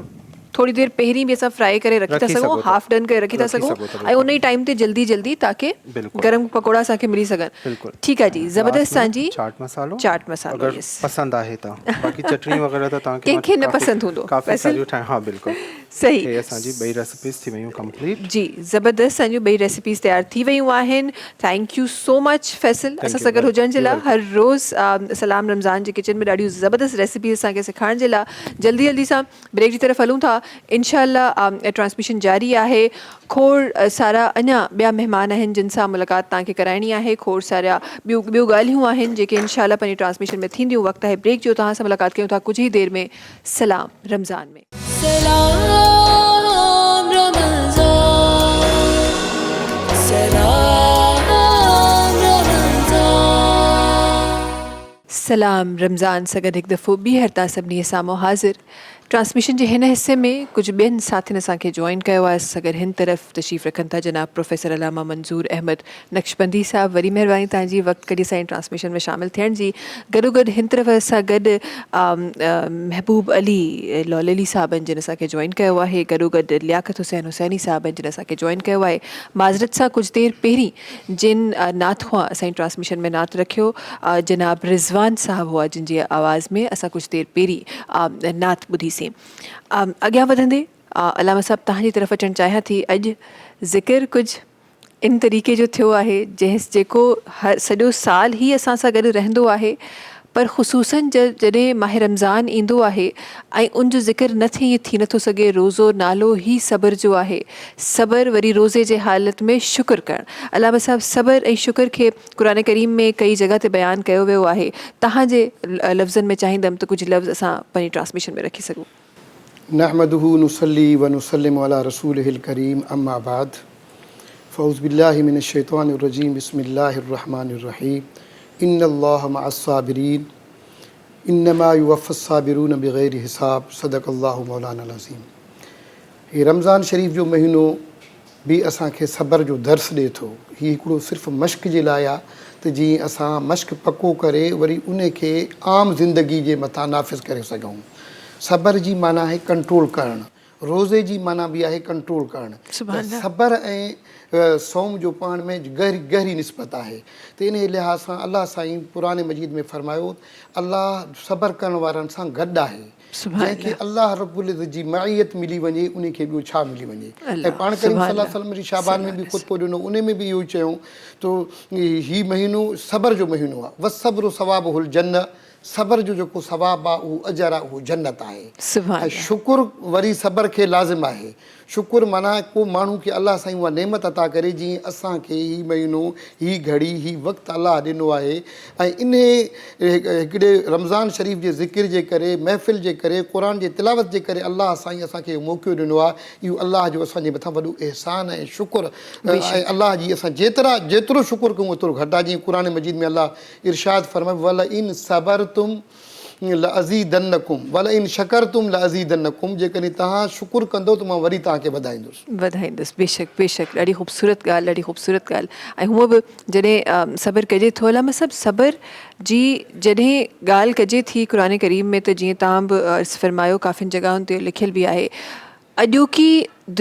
S2: थोड़ी देर पहिरीं भी असां फ्राई करे रखी था सघूं, हाफ डन करे रखी था सघूं ऐं उन ई टाइम ते जल्दी जल्दी ताकि गरम पकोड़ा असांखे मिली सघनि। ठीकु आहे जी, ज़बरदस्त। असांजी
S3: चाट मसालो
S2: अगरि
S3: पसंदि आहे त, बाक़ी चटनी वग़ैरह त तव्हांखे
S2: कंहिंखे न पसंदि हूंदो।
S3: काफ़ी सारियूं ठाहियूं। हा बिल्कुलु
S2: सही।
S3: हे असांजी ॿई रेसिपीज़ थी वियूं कंप्लीट
S2: जी, ज़बरदस्त। असांजूं ॿई रेसिपीज़ तयारु थी वियूं आहिनि। Thank you so much Faisal असां सां गॾु हुजण जे लाइ। हर रोज़ सलाम रमज़ान जे किचन में ॾाढियूं ज़बरदस्त रेसिपीज़ असांखे सिखाइण जे लाइ। जल्दी जल्दी सां ब्रेक जी तरफ़ हलूं था। इंशाअल्लाह ट्रांसमिशन जारी आहे। खोड़ सारा अञा ॿिया महिमान आहिनि जिन सां मुलाक़ात तव्हांखे कराइणी आहे। खोड़ सारा ॿियूं ॻाल्हियूं आहिनि जेके इंशाअल्लाह पंहिंजी ट्रांसमिशन में थींदियूं। वक़्तु आहे ब्रेक जो, तव्हां सां मुलाक़ात कयूं था कुझु ई देरि में सलाम रमज़ान में। सलाम रमज़ान सां गॾु हिकु दफ़ो ॿीहर तव्हां सभिनी साम्हूं हाज़िर। ट्रांसमिशन जे हिन हिस्से में कुझु ॿियनि साथियुनि असांखे जॉइन कयो आहे। असां गॾु हिन तरफ़ तशरीफ़ रखनि था जनाब प्रोफेसर अलामा मंज़ूर अहमद नक्शबंदी साहिबु। वरी महिरबानी तव्हांजी वक़्तु कढी असांजी ट्रांसमिशन में शामिलु थियण जी। गॾोगॾु हिन तरफ़ असां गॾु महबूब अली लौलेली साहिबु जिन असांखे जॉइन कयो आहे। गॾोगॾु लियाकत हुसैन हुसैनी साहिबु जिन असांखे जॉइन कयो आहे। माज़रत सां कुझु देरि पहिरीं जिन नात हुआ असांजी ट्रांसमिशन में नात रखियो जनाब रिज़वान साहिबु हुआ, जिन जी आवाज़ में असां कुझु देरि पहिरीं नात ॿुधीसीं। अॻियां वधंदे अलामा साहिबु तव्हांजी तरफ़ अचणु चाहियां थी। अॼु ज़िक्र कुझु इन तरीक़े जो थियो आहे जेको सॼो साल ई असां सां गॾु रहंदो आहे, पर ख़ुसूसन जॾहिं माह रमज़ान ईंदो आहे ऐं उन जो ज़िक्र न थिए ईअं थी नथो सघे। रोज़ो नालो ई सब्र जो आहे। सब्र वरी रोज़े जे हालत में शुक्र करणु। अलामा साहिबु सब्र ऐं शुक्र खे क़ुरान करीम में कई जॻह ते बयानु कयो वियो आहे। तव्हांजे लफ़्ज़नि में चाहींदमि त कुझु लफ़्ज़ असां पंहिंजी ट्रांसमिशन में रखी सघूं।
S5: नहमदुहु नुसल्ली व नुसल्लिमु अला रसूलिहिल करीम अम्मा बाद फ़ऊज़ु बिल्लाहि मिनश शैतानिर रजीम बिस्मिल्लाहिर रहमानिर रहीम इन्नल्लाह मअस्साबिरीन इन्नमा युवफ़्फ़स साबिरून बिग़ैरि हिसाब सदक़ल्लाहु मौलाना अज़ीम। ये रमज़ान शरीफ़ जो महीनो भी असांखे सब्र जो दर्स ॾिए थो। हीउ हिकिड़ो सिर्फ़ु मश्क जे लाइ आहे त जीअं असां मश्क पको करे वरी उन खे आम ज़िंदगी जे मथां नाफ़िज़ करे सघूं। सब्र जी माना आहे कंट्रोल करणु, रोज़े जी माना बि आहे कंट्रोल करणु। सब्र ऐं सौम जो पाण में गहरी निस्बत आहे। त इन लिहाज़ सां अलाह साईं पुराने मजीद में फ़रमायो अलाह सब्र करण वारनि सां गॾु आहे।
S2: सुभाणे
S5: जंहिंखे अल्लाह रब्बुल इज़्ज़त जी मइयत मिली वञे उन खे ॿियो छा मिली वञे। ऐं पाण करीम सल्लल्लाहु अलैहि वसल्लम जी शाबान में बि ख़ुतबो ॾिनो, उन में बि इहो चयूं तो हीउ महीनो सबर जो महीनो आहे। वसब्रु सवाबुहुल जन्नह, सबर जो जेको सवाबु आहे उहो अजर आहे, उहो जन्नत आहे। ऐं शुकुर वरी सबर खे लाज़िम आहे। शुकुर माना को माण्हू खे अलाह साईं उहा नेमत अता करे जीअं असांखे हीउ महीनो, हीअ घड़ी, हीउ वक़्तु अलाह ॾिनो आहे। ऐं इन हिकिड़े रमज़ान शरीफ़ जे ज़िक्र जे करे, महफ़िल जे करे, क़ुर जे तिलावत जे करे अलाह साईं असांखे मौक़ो ॾिनो आहे। इहो अलाह जो असांजे मथां वॾो अहसान ऐं शुकुर। ऐं अलाह जी असां जेतिरो शुकुर कयूं ओतिरो घटि आहे। जीअं क़ुर मजीद में अलाह इरशाद फरमाए वल इन सबरतुम लअज़ीदन्नकुम वल इन शकरतुम लअज़ीदन्नकुम, जेकॾहिं तव्हां शुकुर कंदो त मां वरी तव्हांखे वधाईंदुसि।
S2: बेशक बेशक, ॾाढी ख़ूबसूरत ॻाल्हि, ॾाढी ख़ूबसूरत ॻाल्हि। ऐं हूअं बि जॾहिं सब्र कजे थो, अलाह में सभु सब्र जी जॾहिं ॻाल्हि कजे थी क़ुर करीम में, त जीअं तव्हां बि फरमायो काफ़ियुनि जॻहियुनि ते लिखियलु बि आहे, अॼोकी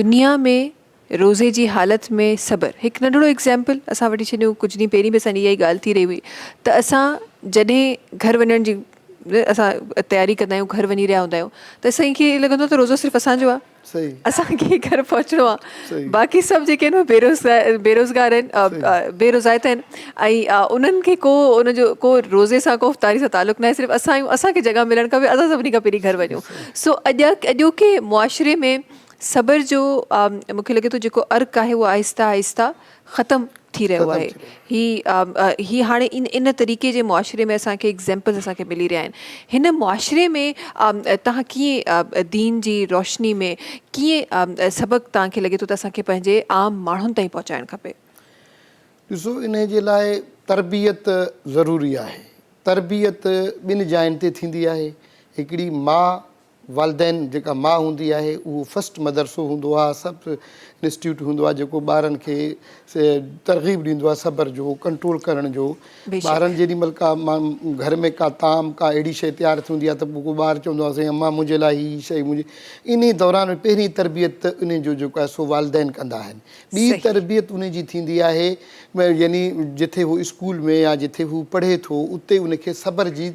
S2: दुनिया में रोज़े जी हालति में सब्र। हिकु नंढिड़ो एग्ज़ाम्पल असां वठी छॾियूं, कुझु ॾींहं पहिरीं बि असांजी इहा ई ॻाल्हि थी रही हुई त असां जॾहिं घर वञण जी असां तयारी कंदा आहियूं, घर वञी रहिया हूंदा आहियूं, त असांखे लॻंदो आहे त रोज़ो सिर्फ़ु असांजो आहे, असांखे घर पहुचणो आहे। बाक़ी सभु जेके आहिनि बेरोज़गार आहिनि, बेरोज़ाइत आहिनि, ऐं उन्हनि खे को उनजो को रोज़े सां को इफ़्तारी सां तालुक़ु न आहे, सिर्फ़ु असां आहियूं, असांखे जॻह मिलणु खपे, असां सभिनी खां पहिरीं घर वञूं। सो अॼोके मुआशिरे में सब्र जो मूंखे लॻे थो जेको अर्क आहे उहो आहिस्ता आहिस्ता ख़तमु थी रहियो आहे। ही हाणे इन तरीक़े जे मुआशिरे में असांखे एग्ज़ाम्पल्स असांखे मिली रहिया आहिनि। हिन मुआशिरे में तव्हां कीअं दीन जी रोशनी में कीअं सबक़ु तव्हांखे लॻे थो त असांखे पंहिंजे आम माण्हुनि ताईं पहुचाइणु खपे?
S5: ॾिसो, इन जे लाइ तरबियत ज़रूरी आहे। तरबियत ॿिनि जायुनि ते थींदी आहे। हिकिड़ी माउ वालदेन जेका माउ हूंदी आहे, उहो फस्ट मदरसो हूंदो आहे, सभु इंस्टीट्यूट हूंदो आहे जेको ॿारनि खे तरग़ीब ॾींदो आहे सब्र जो, कंट्रोल करण जो। ॿारनि जेॾी महिल का घर में का ताम का अहिड़ी शइ तयारु थींदी आहे त पोइ को ॿारु चवंदो आहे साईं अम्मा मुंहिंजे लाइ हीअ शइ, मुंहिंजी इन दौरान पहिरीं तरबियत उन जो जेको आहे सो वालदेन कंदा आहिनि। ॿी तरबियत उन जी थींदी आहे, यानी जिथे हू स्कूल में या जिथे हू पढ़े थो उते उनखे सब्र जी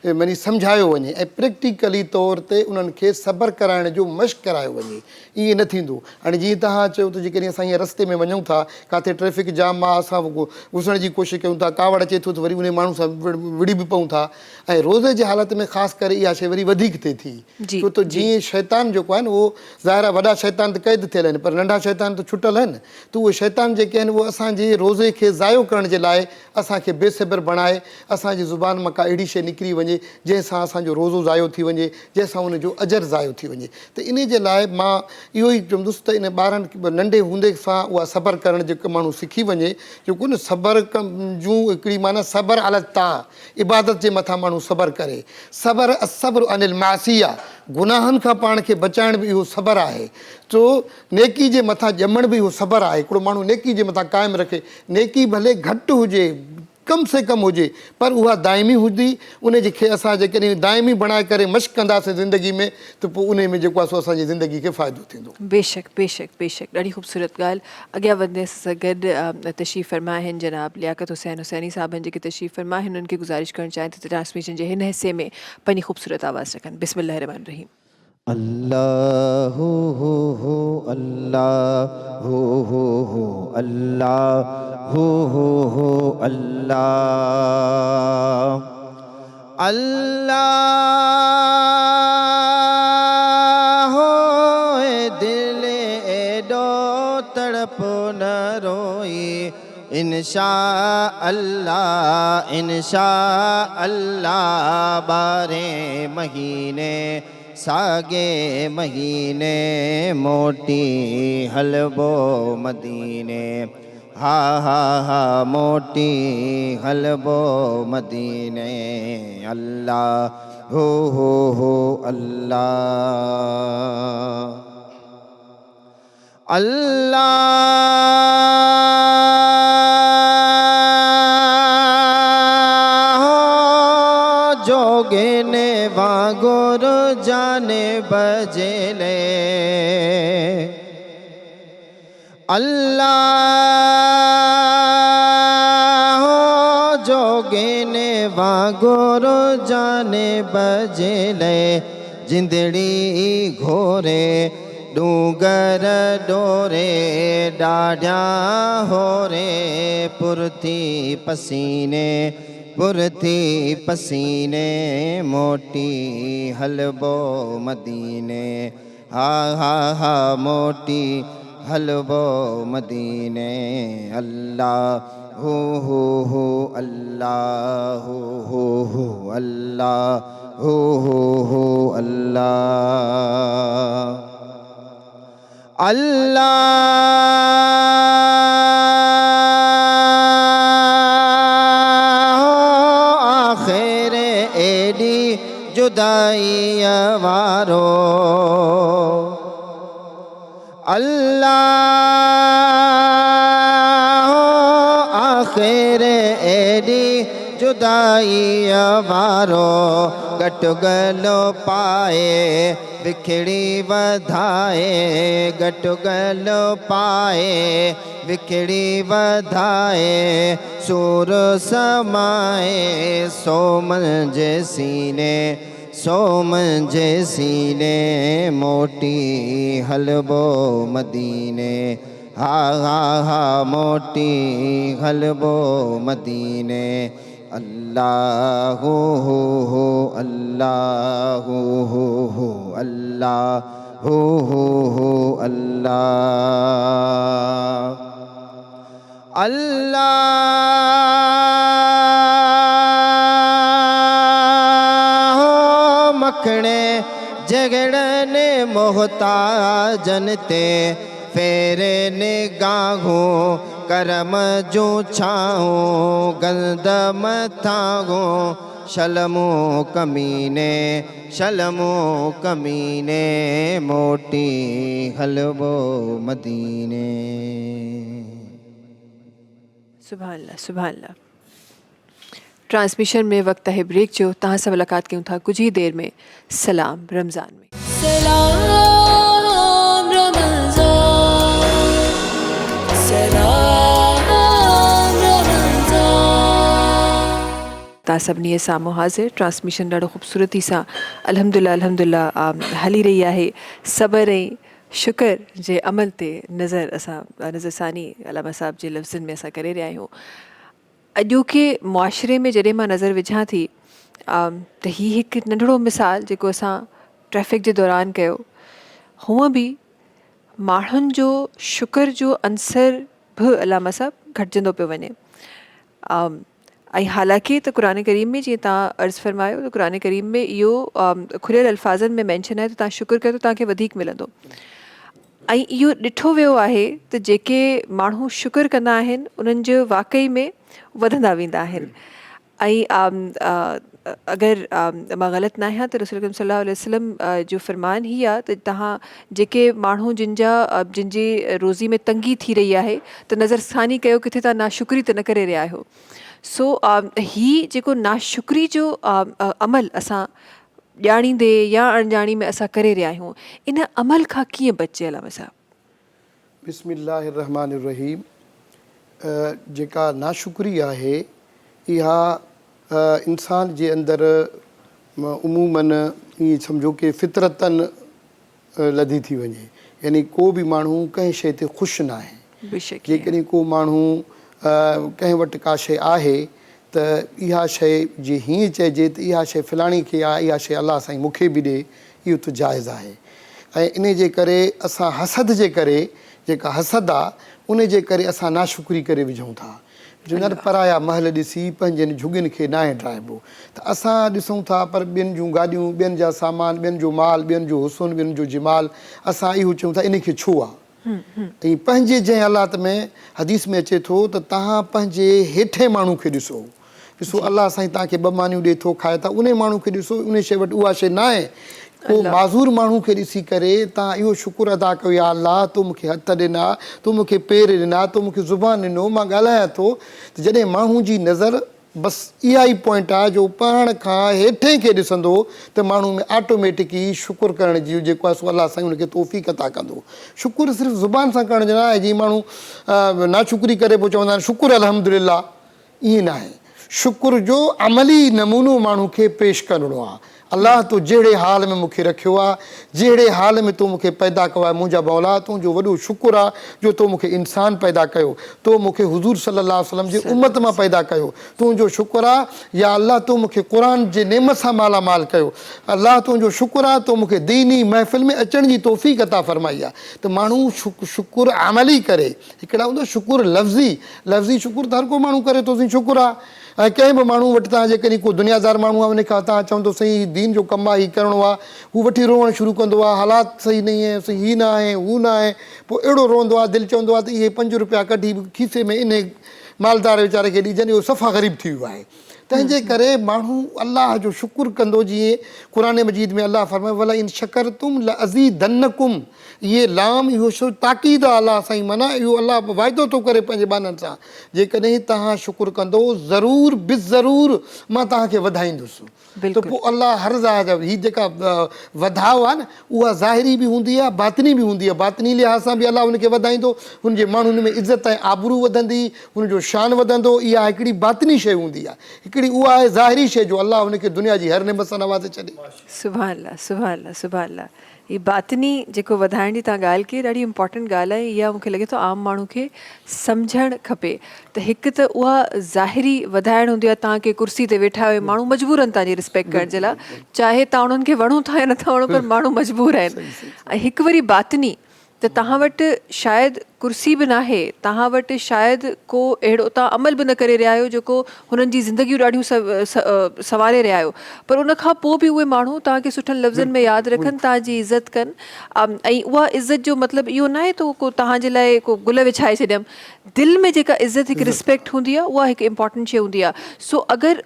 S5: मानी सम्झायो वञे ऐं प्रैक्टिकली तौर ते उन्हनि खे सब्र कराइण जो मश्क करायो वञे। ईअं न थींदो। हाणे जीअं तव्हां चयो त जेकॾहिं असां हीअं रस्ते में वञूं था, किथे ट्रैफ़िक जाम आहे, असां घुसण जी कोशिशि कयूं था, कावड़ अचे थो त वरी उन माण्हू सां विड़ी बि पऊं था। ऐं रोज़े जे हालत में ख़ासि करे इहा शइ वरी वधीक थिए थी, छो त जीअं शैतान जेको आहे न उहो ज़ाहिर आहे वॾा शैतान त क़ैद थियल आहिनि, पर नंढा शैतान त छुटल आहिनि। त उहे शैतान जेके आहिनि उहे असांजे रोज़े खे ज़ायो करण जे लाइ असांखे बेसब्र बणाए, असांजी ज़ुबान मां का अहिड़ी शइ निकिरी वञे जंहिंसां असांजो रोज़ो ज़ायो थी वञे, जंहिंसां उनजो अजर ज़ायो थी वञे। त इन जे लाइ मां इहो ई चवंदुसि त इन ॿारनि खे नंढे हूंदे सां उहा सब्र करणु जेको माण्हू सिखी वञे, जेको न सब्र जूं हिकिड़ी माना सब्र अलता, इबादत जे मथां माण्हू सब्र करे। सब्र असब्र अनिल मासिया, गुनाहनि खां पाण खे बचाइण बि इहो सब्र आहे। तो नेकी जे मथां ॼमण बि इहो सब्र आहे। हिकिड़ो माण्हू नेकी जे मथां क़ाइमु रखे, नेकी भले घटि हुजे, कम से कम हुजे, पर उहा दाइमी हुजे। उन जे खे असां जेकॾहिं दाइमी बणाए करे मश्क कंदासीं ज़िंदगी में, त पोइ उन में जेको आहे सो असांजी ज़िंदगी खे फ़ाइदो थींदो।
S2: बेशक बेशक बेशक, ॾाढी ख़ूबसूरत ॻाल्हि। अॻियां वधंदे सां गॾु तशरीफ़ फरमा आहिनि जनाब लियाकत हुसैन हुसैनी साहबनि जेके तशरीफ़ फरमा आहिनि, उन्हनि खे गुज़ारिश करणु चाहिनि त ट्रांसमिशन जे हिन हिसे में पंहिंजी ख़ूबसूरत आवाज़ रखनि। बिस्मिल्लाह रहमान रहीम।
S4: अल्लाह हो अल्लाह हो अल्लाह हो अल्लाह अल्लाह हो दिल एडो तड़प न रोई, इंशा अल्लाह बारे महीने सागे महीने मोटी हलबो मदीने, हा हा हा मोटी हलबो मदीने। अल्लाह हो अल्लाह अल्लाह जोगेने वागुर जाने बजेले, अल्लाह जोगेने वागुर जाने बजेले, जिंदड़ी घोरे डूंगर डोरे डाढ़िया हो रे पुरती पसीने मोटी हलबो मदीने हा हा हा मोटी हलबो मदीने अल्लाह हो अल्लाह हो अल्लाह हो अल्लाह आखिर एडी जुदाई वारो अल्लाह आखिर एडी जुदाई वारो गट गलो पाए विखड़ी वधाए गट गलो पाए विखड़ी वधाए सूर समाए सोम जे सीने मोटी हलबो मदीने हा हा हा मोटी हलबो मदीने अल्लाह हो अल्लाह हो अल्लाह हो अल्लाह अल्लाह मखणे जगड़ने मोहताजन ते फेरे निगाहों करम जो छाऊं गंद मथाऊं शलमो कमीने मोटी हलबो मदीने।
S2: सुभान अल्लाह। ट्रांसमिशन में वक्त है ब्रेक जो तहां से मुलाकात क्यों था कुछ ही देर में सलाम रमज़ान में।
S1: सलाम रमज़ान, सलाम रमज़ान।
S2: तव्हां सभिनी जे साम्हूं हाज़िर ट्रांसमिशन ॾाढो ख़ूबसूरती सां अल्हम्दुलिल्लाह हली रही आहे। सब्र ऐं शुक्र जे अमल ते नज़रसानी अलामा साहब जे लफ़्ज़नि में असां करे रहिया आहियूं। अॼोके मुआशिरे में जॾहिं मां नज़र विझां थी त हीउ हिकु नंढिड़ो मिसाल जेको असां ट्रैफ़िक जे दौरान कयो, हूअं बि माण्हुनि जो शुक्र जो अंसर बि अलामा साहब घटिजंदो पियो वञे। ऐं हालांकि त क़ुरान करीम में जीअं तव्हां अर्ज़ु फ़रमायो त क़ुरान करीम में इहो खुलियल अल्फाज़नि में मेंशन आहे त तव्हां शुक्र कयो त तव्हांखे वधीक मिलंदो। ऐं इहो ॾिठो वियो आहे त जेके माण्हू शुक्र कंदा आहिनि उन्हनि जो वाक़ई में वधंदा वेंदा आहिनि। ऐं अगरि मां ग़लति न आहियां त रसूल अकरम सल्लल्लाहु अलैहि वसल्लम जो फ़रमान ही आहे त तव्हां जेके माण्हू जिनजी रोज़ी में तंगी थी रही आहे त नज़रसानी कयो किथे तव्हां नाशुक्री त न करे रहिया आहियो। सो हीउ जेको नाशुक्री जो अमल असां ॼाणींदे या अणॼाणी में असां करे रहिया आहियूं, इन अमल खां कीअं बचे अलामा साहब?
S5: बिस्मिल्लाहिर्रहमानिर्रहीम। जेका नाशुक्री आहे इहा इंसान जे अंदरि उमूमन ईअं सम्झो कि फितरतन लधी थी वञे, यानी को बि माण्हू कंहिं शइ ते ख़ुशि न आहे। जेकॾहिं को माण्हू कंहिं वटि का शइ आहे त इहा शइ जे हीअं चइजे त इहा शइ फलाणी खे आहे, इहा शइ अलाह साईं मूंखे बि ॾे, इहो त जाइज़ आहे। ऐं इन जे करे असां हसद जे करे, जेका हसद आहे उन जे करे असां नाशुक्री करे विझूं था। जो न पराया महल ॾिसी पंहिंजनि झुगियुनि खे नाहे ड्राइबो। त असां ॾिसूं था पर ॿियनि जूं गाॾियूं, ॿियनि जा सामान, ॿियनि जो माल, ॿियनि जो हुस्न, ॿियनि जो जिमाल, असां इहो चऊं था इन खे छो आहे। ऐं पंहिंजे जंहिं हालात में हदीस में अचे थो त तव्हां पंहिंजे हेठे माण्हू खे ॾिसो अलाह साईं तव्हांखे ॿ मानियूं ॾिए थो खाए था, उन माण्हू खे ॾिसो, उन शइ वटि उहा शइ न आहे। को माज़ूर माण्हू खे ॾिसी करे तव्हां इहो शुकुरु अदा कयो, या अलाह तूं मूंखे हथ ॾिना, तूं मूंखे पेर ॾिना, तूं मूंखे ज़ुबान ॾिनो, मां ॻाल्हायां थो। त जॾहिं माण्हू जी नज़र बसि इहा ई पॉइंट आहे जो पाण खां हेठे खे ॾिसंदो त माण्हू में ऑटोमेटिकली शुकुरु करण जी जेको आहे सो अलाह साईं हुनखे तौफ़ीक़ अता कंदो। शुकुरु सिर्फ़ु ज़ुबान सां करण जो न आहे। जीअं माण्हू नाशुक्री करे पोइ चवंदा आहिनि शुकुरु अल्हम्दुलिल्लाह, ईअं न आहे। शुकुर जो अमली नमूनो माण्हू खे पेश करिणो आहे। अल्लाह तूं जहिड़े हाल में मूंखे रखियो आहे, जहिड़े हाल में तूं मूंखे पैदा कयो आहे, मुंहिंजा मौला तुंहिंजो वॾो शुकुरु आहे जो तूं मूंखे इंसान पैदा कयो, तूं मूंखे हुज़ूर सल्लल्लाहु अलैहि वसल्लम जी उम्मत मां पैदा कयो, तुंहिंजो शुकुरु आहे। या अल्लाह तूं मूंखे क़ुर जे नेमत सां मालामाल कयो, अल्लाह तुंहिंजो शुकुरु आहे, तूं मूंखे दीनी महफ़िल में अचण जी तौफ़ीक़ अता फ़रमाई आहे। त माण्हू शुकुरु अमली करे, हिकिड़ा हूंदो शुकुरु लफ़्ज़ी शुकुरु त हर को माण्हू करे थो, शुकुरु आहे। ऐं कंहिं बि माण्हू वटि तव्हां जेकॾहिं को दुनियादार माण्हू आहे, उन खां तव्हां चवंदो साईं दीन जो कमु आहे, हीउ करिणो आहे, हू वठी रोअणु शुरू कंदो आहे, हालात सही न आहे, साईं हीउ न आहे, हू न आहे, पोइ अहिड़ो रोअंदो आहे, दिलि चवंदो आहे त इहे 5 रुपया कढी खीसे में इन मालदार वीचारे खे ॾिजनि, इहो सफ़ा ग़रीब थी वियो आहे। तंहिंजे करे माण्हू अलाह जो शुकुरु कंदो, जीअं क़ुर मजीद में अलाह फरमाए वला इन शकरतुम लअज़ीदन्नकुम, इहे लाम इहो छो ताक़ीद आहे अलाह साईं, माना इहो अलाह वाइदो थो करे पंहिंजे बाननि सां, जेकॾहिं तव्हां शुकुरु कंदो ज़रूरु ज़रूरु मां तव्हांखे वधाईंदुसि। त पोइ अलाह हर ज़ाह हीअ जेका वधाव आहे न, उहा ज़ाहिरी बि हूंदी आहे, बातिनी बि हूंदी आहे। बातिनी लिहाज़ सां बि अलाह हुनखे वधाईंदो, हुनजे माण्हुनि में इज़त ऐं आबरू वधंदी, हुनजो शान वधंदो। इहा हिकिड़ी बातिनी शइ हूंदी आहे, हिकिड़ी उहा आहे ज़ाहिरी शइ जो अलाह हुनखे दुनिया जी हर नेमत सां नवाज़े छॾे।
S2: सुभान अल्लाह, सुभान अल्लाह, सुभान अल्लाह। हीअ बातिनी जेको वधाइण जी तव्हां ॻाल्हि कई, ॾाढी इंपॉर्टेंट ॻाल्हि आहे। इहा मूंखे लॻे थो आम माण्हू खे सम्झणु खपे त हिकु त उहा ज़ाहिरी वधाइण हूंदी आहे, तव्हांखे कुर्सी ते वेठा आहियो, माण्हू मजबूर आहिनि तव्हांजी रिस्पेक्ट करण जे लाइ, चाहे तव्हां उन्हनि खे वणो था या नथा वणो, पर माण्हू मजबूर आहिनि। ऐं हिकु वरी बातिनी त तव्हां वटि शायदि कुर्सी बि न आहे, तव्हां वटि शायदि को अहिड़ो तव्हां अमल बि न करे रहिया आहियो जेको हुननि जी ज़िंदगियूं ॾाढियूं संवारे रहिया आहियो, पर उन खां पोइ बि उहे माण्हू तव्हांखे सुठनि लफ़्ज़नि में यादि रखनि, तव्हांजी इज़त कनि। ऐं उहा इज़त जो मतिलबु इहो न आहे त को तव्हांजे लाइ को गुल विछाए छॾियमि, दिलि में जेका इज़त हिकु रिस्पेक्ट हूंदी आहे, उहा हिकु इम्पॉर्टेंट शइ हूंदी आहे। सो अगरि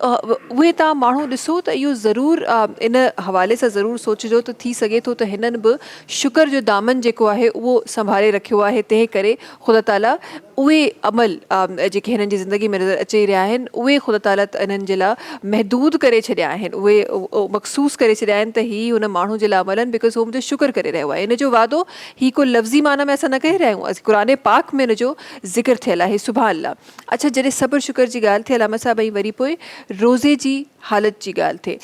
S2: उहे तव्हां माण्हू ॾिसो त इहो ज़रूरु इन हवाले सां ज़रूरु सोचिजो त थी सघे थो त हिननि बि शुक्र जो दामन जेको आहे उहो संभाले रखियो आहे, तंहिं करे ख़ुदा ताला उहे अमल जेके हिननि जी ज़िंदगी में नज़र अची रहिया आहिनि, उहे ख़ुदा ताला इन्हनि जे लाइ महदूद करे छॾिया आहिनि, उहे मखसूस करे छॾिया आहिनि त हीअ हुन माण्हू जे लाइ अमलनि, बिकॉज़ उहो मुंहिंजो शुक्र करे रहियो आहे। इन जो वादो हीअ को लफ़्ज़ी माना में असां न करे रहिया आहियूं, क़ुर पाक में इन जो ज़िक्र थियल आहे। सुभान अल्लाह। अच्छा, जॾहिं सब्र शुक्र जी ॻाल्हि थिए अलामा साहिब, ऐं वरी पोइ रोज़े जी हालत जी ॻाल्हि थिए,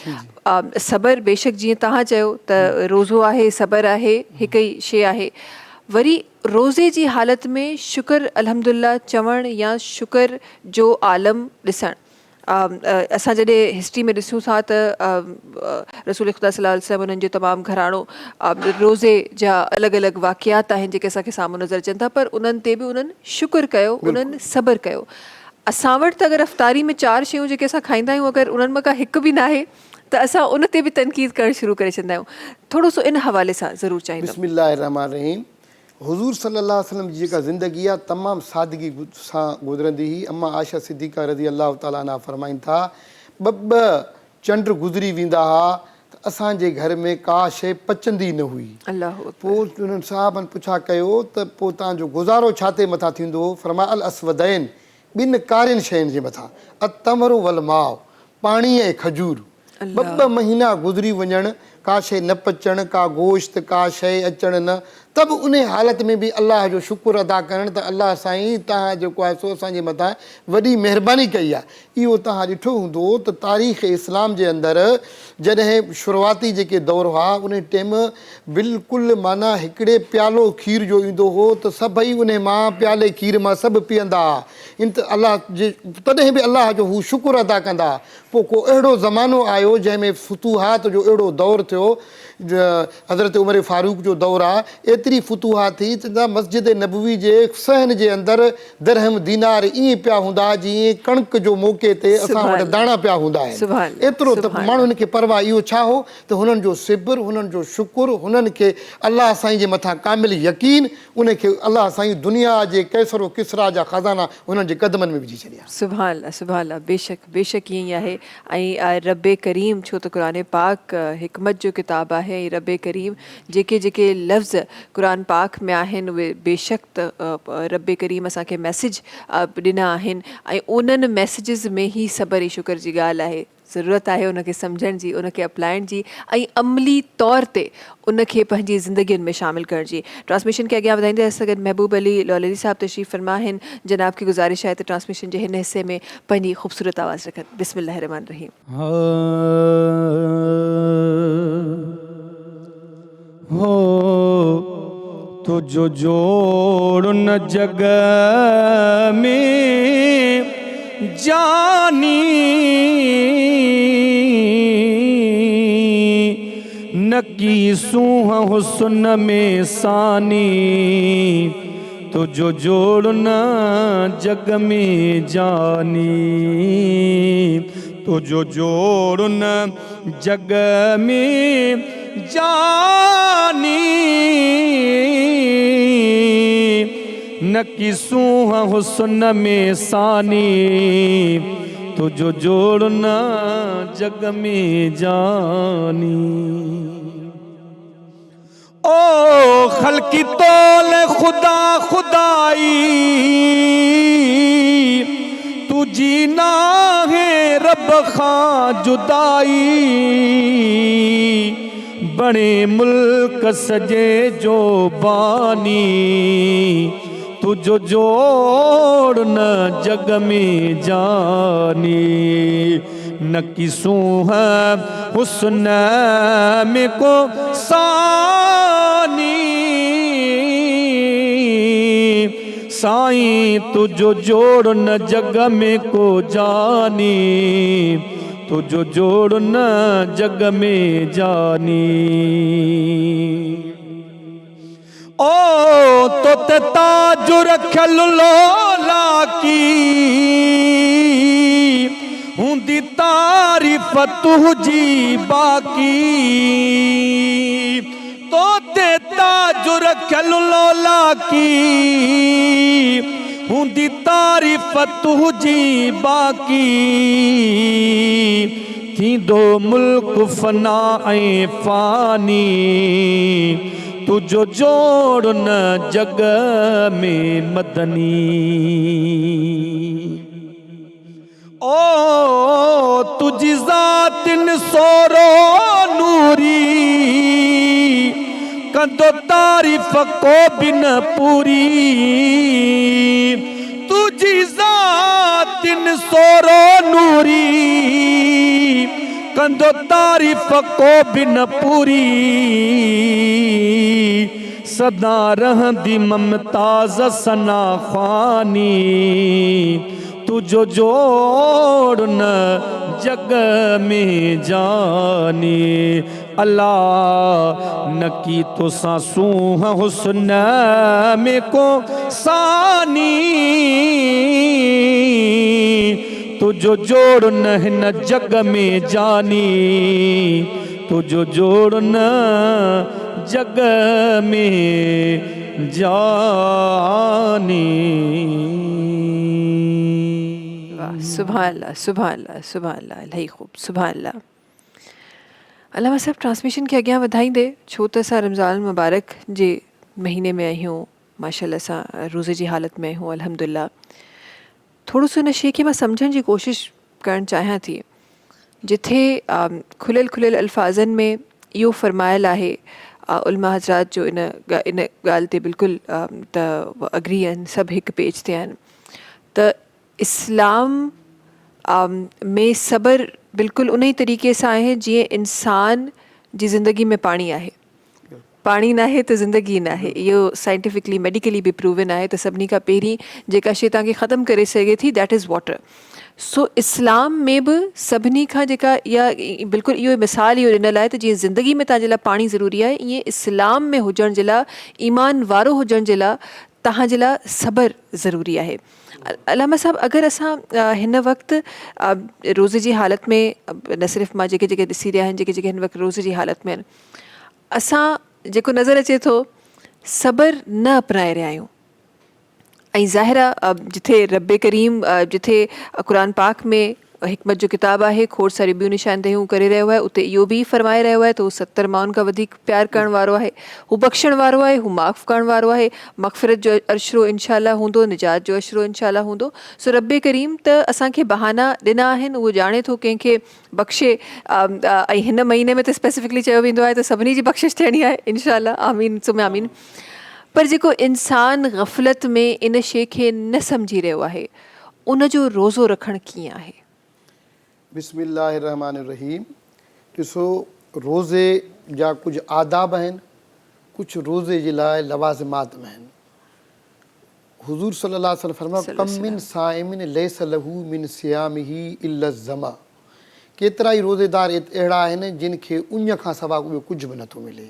S2: सब्र बेशक जीअं तव्हां चयो त रोज़ो आहे, सब्र आहे, हिकु ई शइ आहे। वरी रोज़े जी हालत में शुक्र अल्हम्दुलिल्लाह चवणु या शुक्र जो आलम ॾिसणु, असां जॾहिं हिस्ट्री में ॾिसूं था त रसूल ख़ुदा सल्लल्लाहु अलैहि वसल्लम उन्हनि जो तमामु घराणो रोज़े जा अलॻि अलॻि वाक़ियात आहिनि जेके असांखे साम्हूं नज़र अचनि था, पर उन्हनि ते बि उन्हनि शुक्र कयो, उन्हनि सब्र कयो। असां वटि त अगरि अफ़्तारी में 4 शयूं जेके असां खाईंदा आहियूं, अगरि उन्हनि मां का हिकु बि न आहे त असां उन ते बि तनक़ीद करणु शुरू करे छॾींदा आहियूं। थोरो सो इन हवाले सां ज़रूरु चाहींदुमि।
S5: बिस्मिल्लाहिर्रहमानिर्रहीम। हुज़ूर सल्लल्लाहु अलैहि वसल्लम जी जेका ज़िंदगी आहे तमामु सादगी सां गुज़रंदी हुई। अम्मा आयशा सिद्दीक़ा रज़ी अल्लाह ताला अन्हा फरमाइनि था, ॿ चंड गुज़री वेंदा हुआ त असांजे घर में का शइ पचंदी न हुई। पोइ उन्हनि साहबनि पुछा कयो त पोइ तव्हांजो गुज़ारो छा ते मथां थींदो? फरमाया अल असवदैन, 2 कारियुनि शयुनि जे मथां, अतमरु वल माओ, पाणी ऐं खजूर। 2 महीना गुज़री वञणु, का शइ न पचणु, का गोश्त का शइ अचणु न, त बि उन हालत में बि अलाह जो शुक्र अदा करणु त अलाह साईं तव्हां जेको आहे सो असांजे मथां वॾी महिरबानी कई आहे। इहो तव्हां ॾिठो हूंदो त तारीख़ इस्लाम जे अंदरि जॾहिं शुरूआती जेके दौर हुआ उन टाइम बिल्कुलु माना हिकिड़े प्यालो खीर जो ईंदो हो त सभई उन मां प्याले खीर मां सभु पीअंदा हुआ। अलाह जे तॾहिं बि अलाह जो हू शुक्र अदा कंदा। पोइ को अहिड़ो ज़मानो आयो जंहिंमें फुतूहात जो अहिड़ो दौरु थियो, हज़रत उमर फारूक जो दौरु आहे, एतिरी फुतूहात थी त मस्जिद नबवी जे सहन जे अंदरि दरहम दीनार ईअं पिया हूंदा जीअं कणिक जो मौक़े ते असां वटि दाणा पिया हूंदा आहिनि। एतिरो त माण्हुनि खे परवाह इहो छा हो त हुननि जो सिब्र, हुननि जो शुकुर, हुननि खे अलाह साईं जे मथां कामिल यकीन, उनखे अलाह साईं दुनिया जे कैसरो किसरा जा ख़ज़ाना हुननि जे क़दमनि में विझी छॾिया।
S2: सुभान अल्लाह, सुभान अल्लाह। बेशक बेशक ईअं ई आहे। ऐं रब करीम, छो त क़ुर पाक हिकमत जो किताबु आहे, ऐं रब करीम जेके जेके लफ़्ज़ क़ुर पाक में आहिनि उहे बेशक त रब करीम असांखे मैसेज ॾिना आहिनि, ऐं उन्हनि मैसेजिस में ई सब्र ऐं शुक्र जी ॻाल्हि आहे। ज़रूरत आहे उनखे सम्झण जी, उनखे अपलाइण जी ऐं अमली तौर ते उनखे पंहिंजी ज़िंदगियुनि में शामिल करण जी। ट्रांसमिशन खे अॻियां वधाईंदे असां गॾु महबूब अली लौलवी साहब तशरीफ़ फरमा आहिनि। जनाब खे गुज़ारिश आहे त ट्रांसमिशन जे हिन हिस्से में पंहिंजी ख़ूबसूरत आवाज़ रखनि। बिस्मिल्लाह रहमान रहीम।
S6: हो तुझो जोड़ न जग में जानी, न की सूह हुस्न में सानी, तुझो जोड़ न जग में जानी, तुझो जोड़ न जग में जानी, न किसूं हुस्न में सानी, तुझो जोड़ न जग में जानी। ओ खल्की तोल खुदा खुदाई, तुझी ना है रब खां जुदाई, बणे मुल्क सजे जो बानी, तुझो जोड़ न जग में जानी, न किसूं है हुस्न में को सानी, साईं तुझो जोड़ न जग में को जानी, तुझो जोड़ न जग में जानी। ओ तो ते ताज रखल लोला की, हुंदी तारीफ तुझी बाकी, तो ते ताज रखल लोला की, हुंदी तारीफ तुझी बाकी, थींदो मुल्क फना ऐं फानी, तुझो जोड़ न जग में मदनी। ओ तुझी ज़ातिन सोरो नूरी, कंदो तारीफ को बिन पूरी, तुझी ज़ातिन सोरो नूरी, कंदो तारीफ को बिन पूरी, सदा रहंदी ममताज़ सना ख़ानी, तुझो जोड़ न जग में जानी, अल्लाह न की तो सासूह हुस्न में को सानी, तुझो जोड़ न जग में जानी, तुझो जोड़ न जग में जानी।
S2: वाह, सुभान अल्लाह, सुभान अल्लाह, सुभान अल्लाह, इलाही खूब, सुभान अल्लाह। अल्लाह साहब ट्रांसमिशन खे अॻियां वधाईंदे, छो त असां रमज़ान मुबारक जे महीने में आहियूं, माशाअल्लाह असां रोज़े जी हालत में आहियूं अल्हम्दुलिल्लाह। थोरो सो हिन शइ खे मां सम्झण जी कोशिशि करणु चाहियां थी, जिथे खुलियल खुलियल अल्फाज़नि में इहो फरमायल आहे, उलमा हज़रात जो इन ॻाल्हि ते बिल्कुलु त अग्री आहिनि, सभु हिकु पेज ते आहिनि, त इस्लाम में सब्र बिल्कुलु उन ई तरीक़े सां आहे जीअं इंसान जी ज़िंदगी में पाणी आहे। पाणी न आहे त ज़िंदगी न आहे, इहो साइंटिफिकली मेडिकली बि प्रूवन आहे त सभिनी खां पहिरीं जेका शइ तव्हांखे ख़तमु करे सघे थी दैट इज़ वाटर। सो इस्लाम में बि सभिनी खां जेका इहा बिल्कुलु इहो मिसाल इहो ॾिनल आहे त जीअं ज़िंदगी में तव्हांजे लाइ पाणी ज़रूरी आहे, ईअं इस्लाम में हुजण जे लाइ, ईमान वारो हुजण जे लाइ तव्हांजे लाइ सब्र ज़रूरी आहे। अलामा साहब, अगरि असां हिन वक़्तु रोज़े जी हालत में, न सिर्फ़ु मां जेके जेके ॾिसी रहिया आहिनि, जेके जेके हिन वक़्तु रोज़े जी हालत में आहिनि, असां जेको नज़र अचे थो सब्र न अपनाए रहिया आहियूं। ऐं ज़ाहिर आहे जिथे रब करीम, जिथे क़ुरान पाक में हिकमत जो किताब आहे, खोड़ सारी ॿियूं निशानदेहियूं करे रहियो आहे, उते इहो बि फरमाए रहियो आहे त हू 70 माण्हुनि खां वधीक प्यार करण वारो आहे, हू बख़्शण वारो आहे, हू माफ़ करण वारो आहे, मग़फ़िरत जो अशरो इंशाअल्लाह हूंदो, निजात जो अशरो इंशाअल्लाह हूंदो। सो रब्बे करीम त असांखे बहाना ॾिना आहिनि, उहो ॼाणे थो कंहिंखे बख़्शे। ऐं हिन महीने में त स्पेसिफिकली चयो वेंदो आहे त सभिनी जी बख़्शिश थियणी आहे इंशाअल्लाह, आमीन सुम आमीन। पर जेको इंसान ग़फ़लत में इन शइ खे न सम्झी रहियो आहे, उन जो रोज़ो रखणु कीअं आहे?
S5: बिस्मिल्लाहिर्रहमानिर्रहीम। ॾिसो, रोज़े जा कुझु आदाब आहिनि, कुझु रोज़े जे लाइ लवाज़िमात में आहिनि। हुज़ूर सल्लल्लाहु अलैहि वसल्लम फरमायो, कम मिन साइमिन लैस लहू मिन सियामिही इल्ला ज़मा। केतिरा ई रोज़ेदार अहिड़ा आहिनि जिन खे उञ खां सवाइ ॿियो कुझु बि नथो मिले।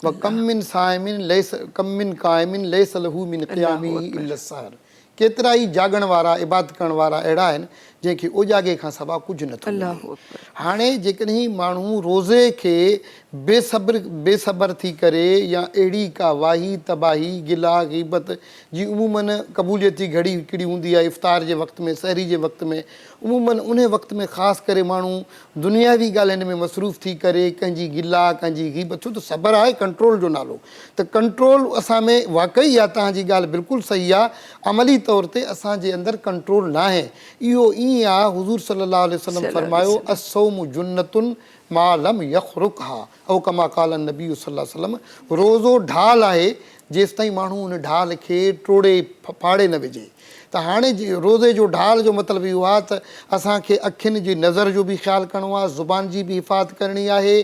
S5: कम मिन साइमिन लैस लहू मिन क़ियामिही इल्ला सहर। केतिरा ई जागण वारा, इबादत करण वारा अहिड़ा आहिनि जंहिंखे उजागे खां सवाइ कुझु नथो मिले। हाणे जेकॾहिं माण्हू रोज़े खे बेसब्र थी करे या अहिड़ी का वाही तबाही गिला ग़ीबत जी उमूमन क़बूलियती घड़ी हिकिड़ी हूंदी आहे इफ़्तार जे वक़्त में, सहरी जे वक़्त में, उमूमन उन वक़्त में ख़ासि करे माण्हू दुनियावी ॻाल्हियुनि में मसरूफ़ थी करे कंहिंजी गिला कंहिंजी ग़ीबत, छो त सब्र आहे कंट्रोल जो नालो, त कंट्रोल असां में वाक़ई आहे। तव्हांजी ॻाल्हि बिल्कुलु सही आहे, अमली तौर ते असांजे अंदरि कंट्रोल न आहे। इहो ईअं आहे, हुज़ूर सल्लल्लाहु अलैहि वसल्लम फरमायो, अस्सौमु जुन्नतुन मा लम यख़रुकहा औ कमा क़ाल नबी सल्लल्लाहु अलैहि वसल्लम। रोज़ो ढाल आहे जेसि ताईं माण्हू उन ढाल खे टोड़े फाड़े न विझे। त हाणे रोज़े जो ढाल जो मतिलबु इहो आहे त असांखे अखियुनि जी नज़र जो बि ख़्यालु करिणो आहे, ज़ुबान जी बि हिफ़ाज़त करणी आहे,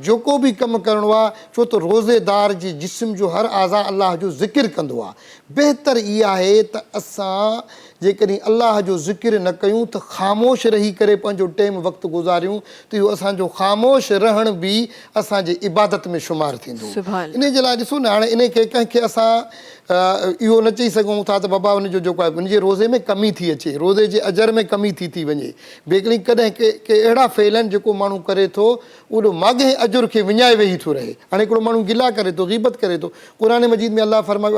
S5: जेको बि कमु करिणो आहे, छो त रोज़ेदार जे जिस्म जो हर आज़ा अलाह जो ज़िक्र कंदो आहे। बहितर इहा आहे त असां जेकॾहिं अलाह जो ज़िक्र न कयूं त ख़ामोश रही करे पंहिंजो टाइम वक़्तु गुज़ारियूं त इहो असांजो ख़ामोश रहण बि असांजे इबादत में शुमारु थींदो। इन जे लाइ ॾिसो न, हाणे इन खे कंहिंखे असां इहो न चई सघूं था त बाबा उनजो जेको आहे उनजे रोज़े में कमी थी अचे, रोज़े जे अजर में कमी थी वञे। बेकड़ी कॾहिं के अहिड़ा फ़ेल आहिनि जेको माण्हू करे थो उहो माॻे अजुर खे विञाए वेही थो रहे। हाणे हिकिड़ो माण्हू गिला करे थो, ग़ीबत करे थो, क़ुरान मजीद में अलाह फरमायो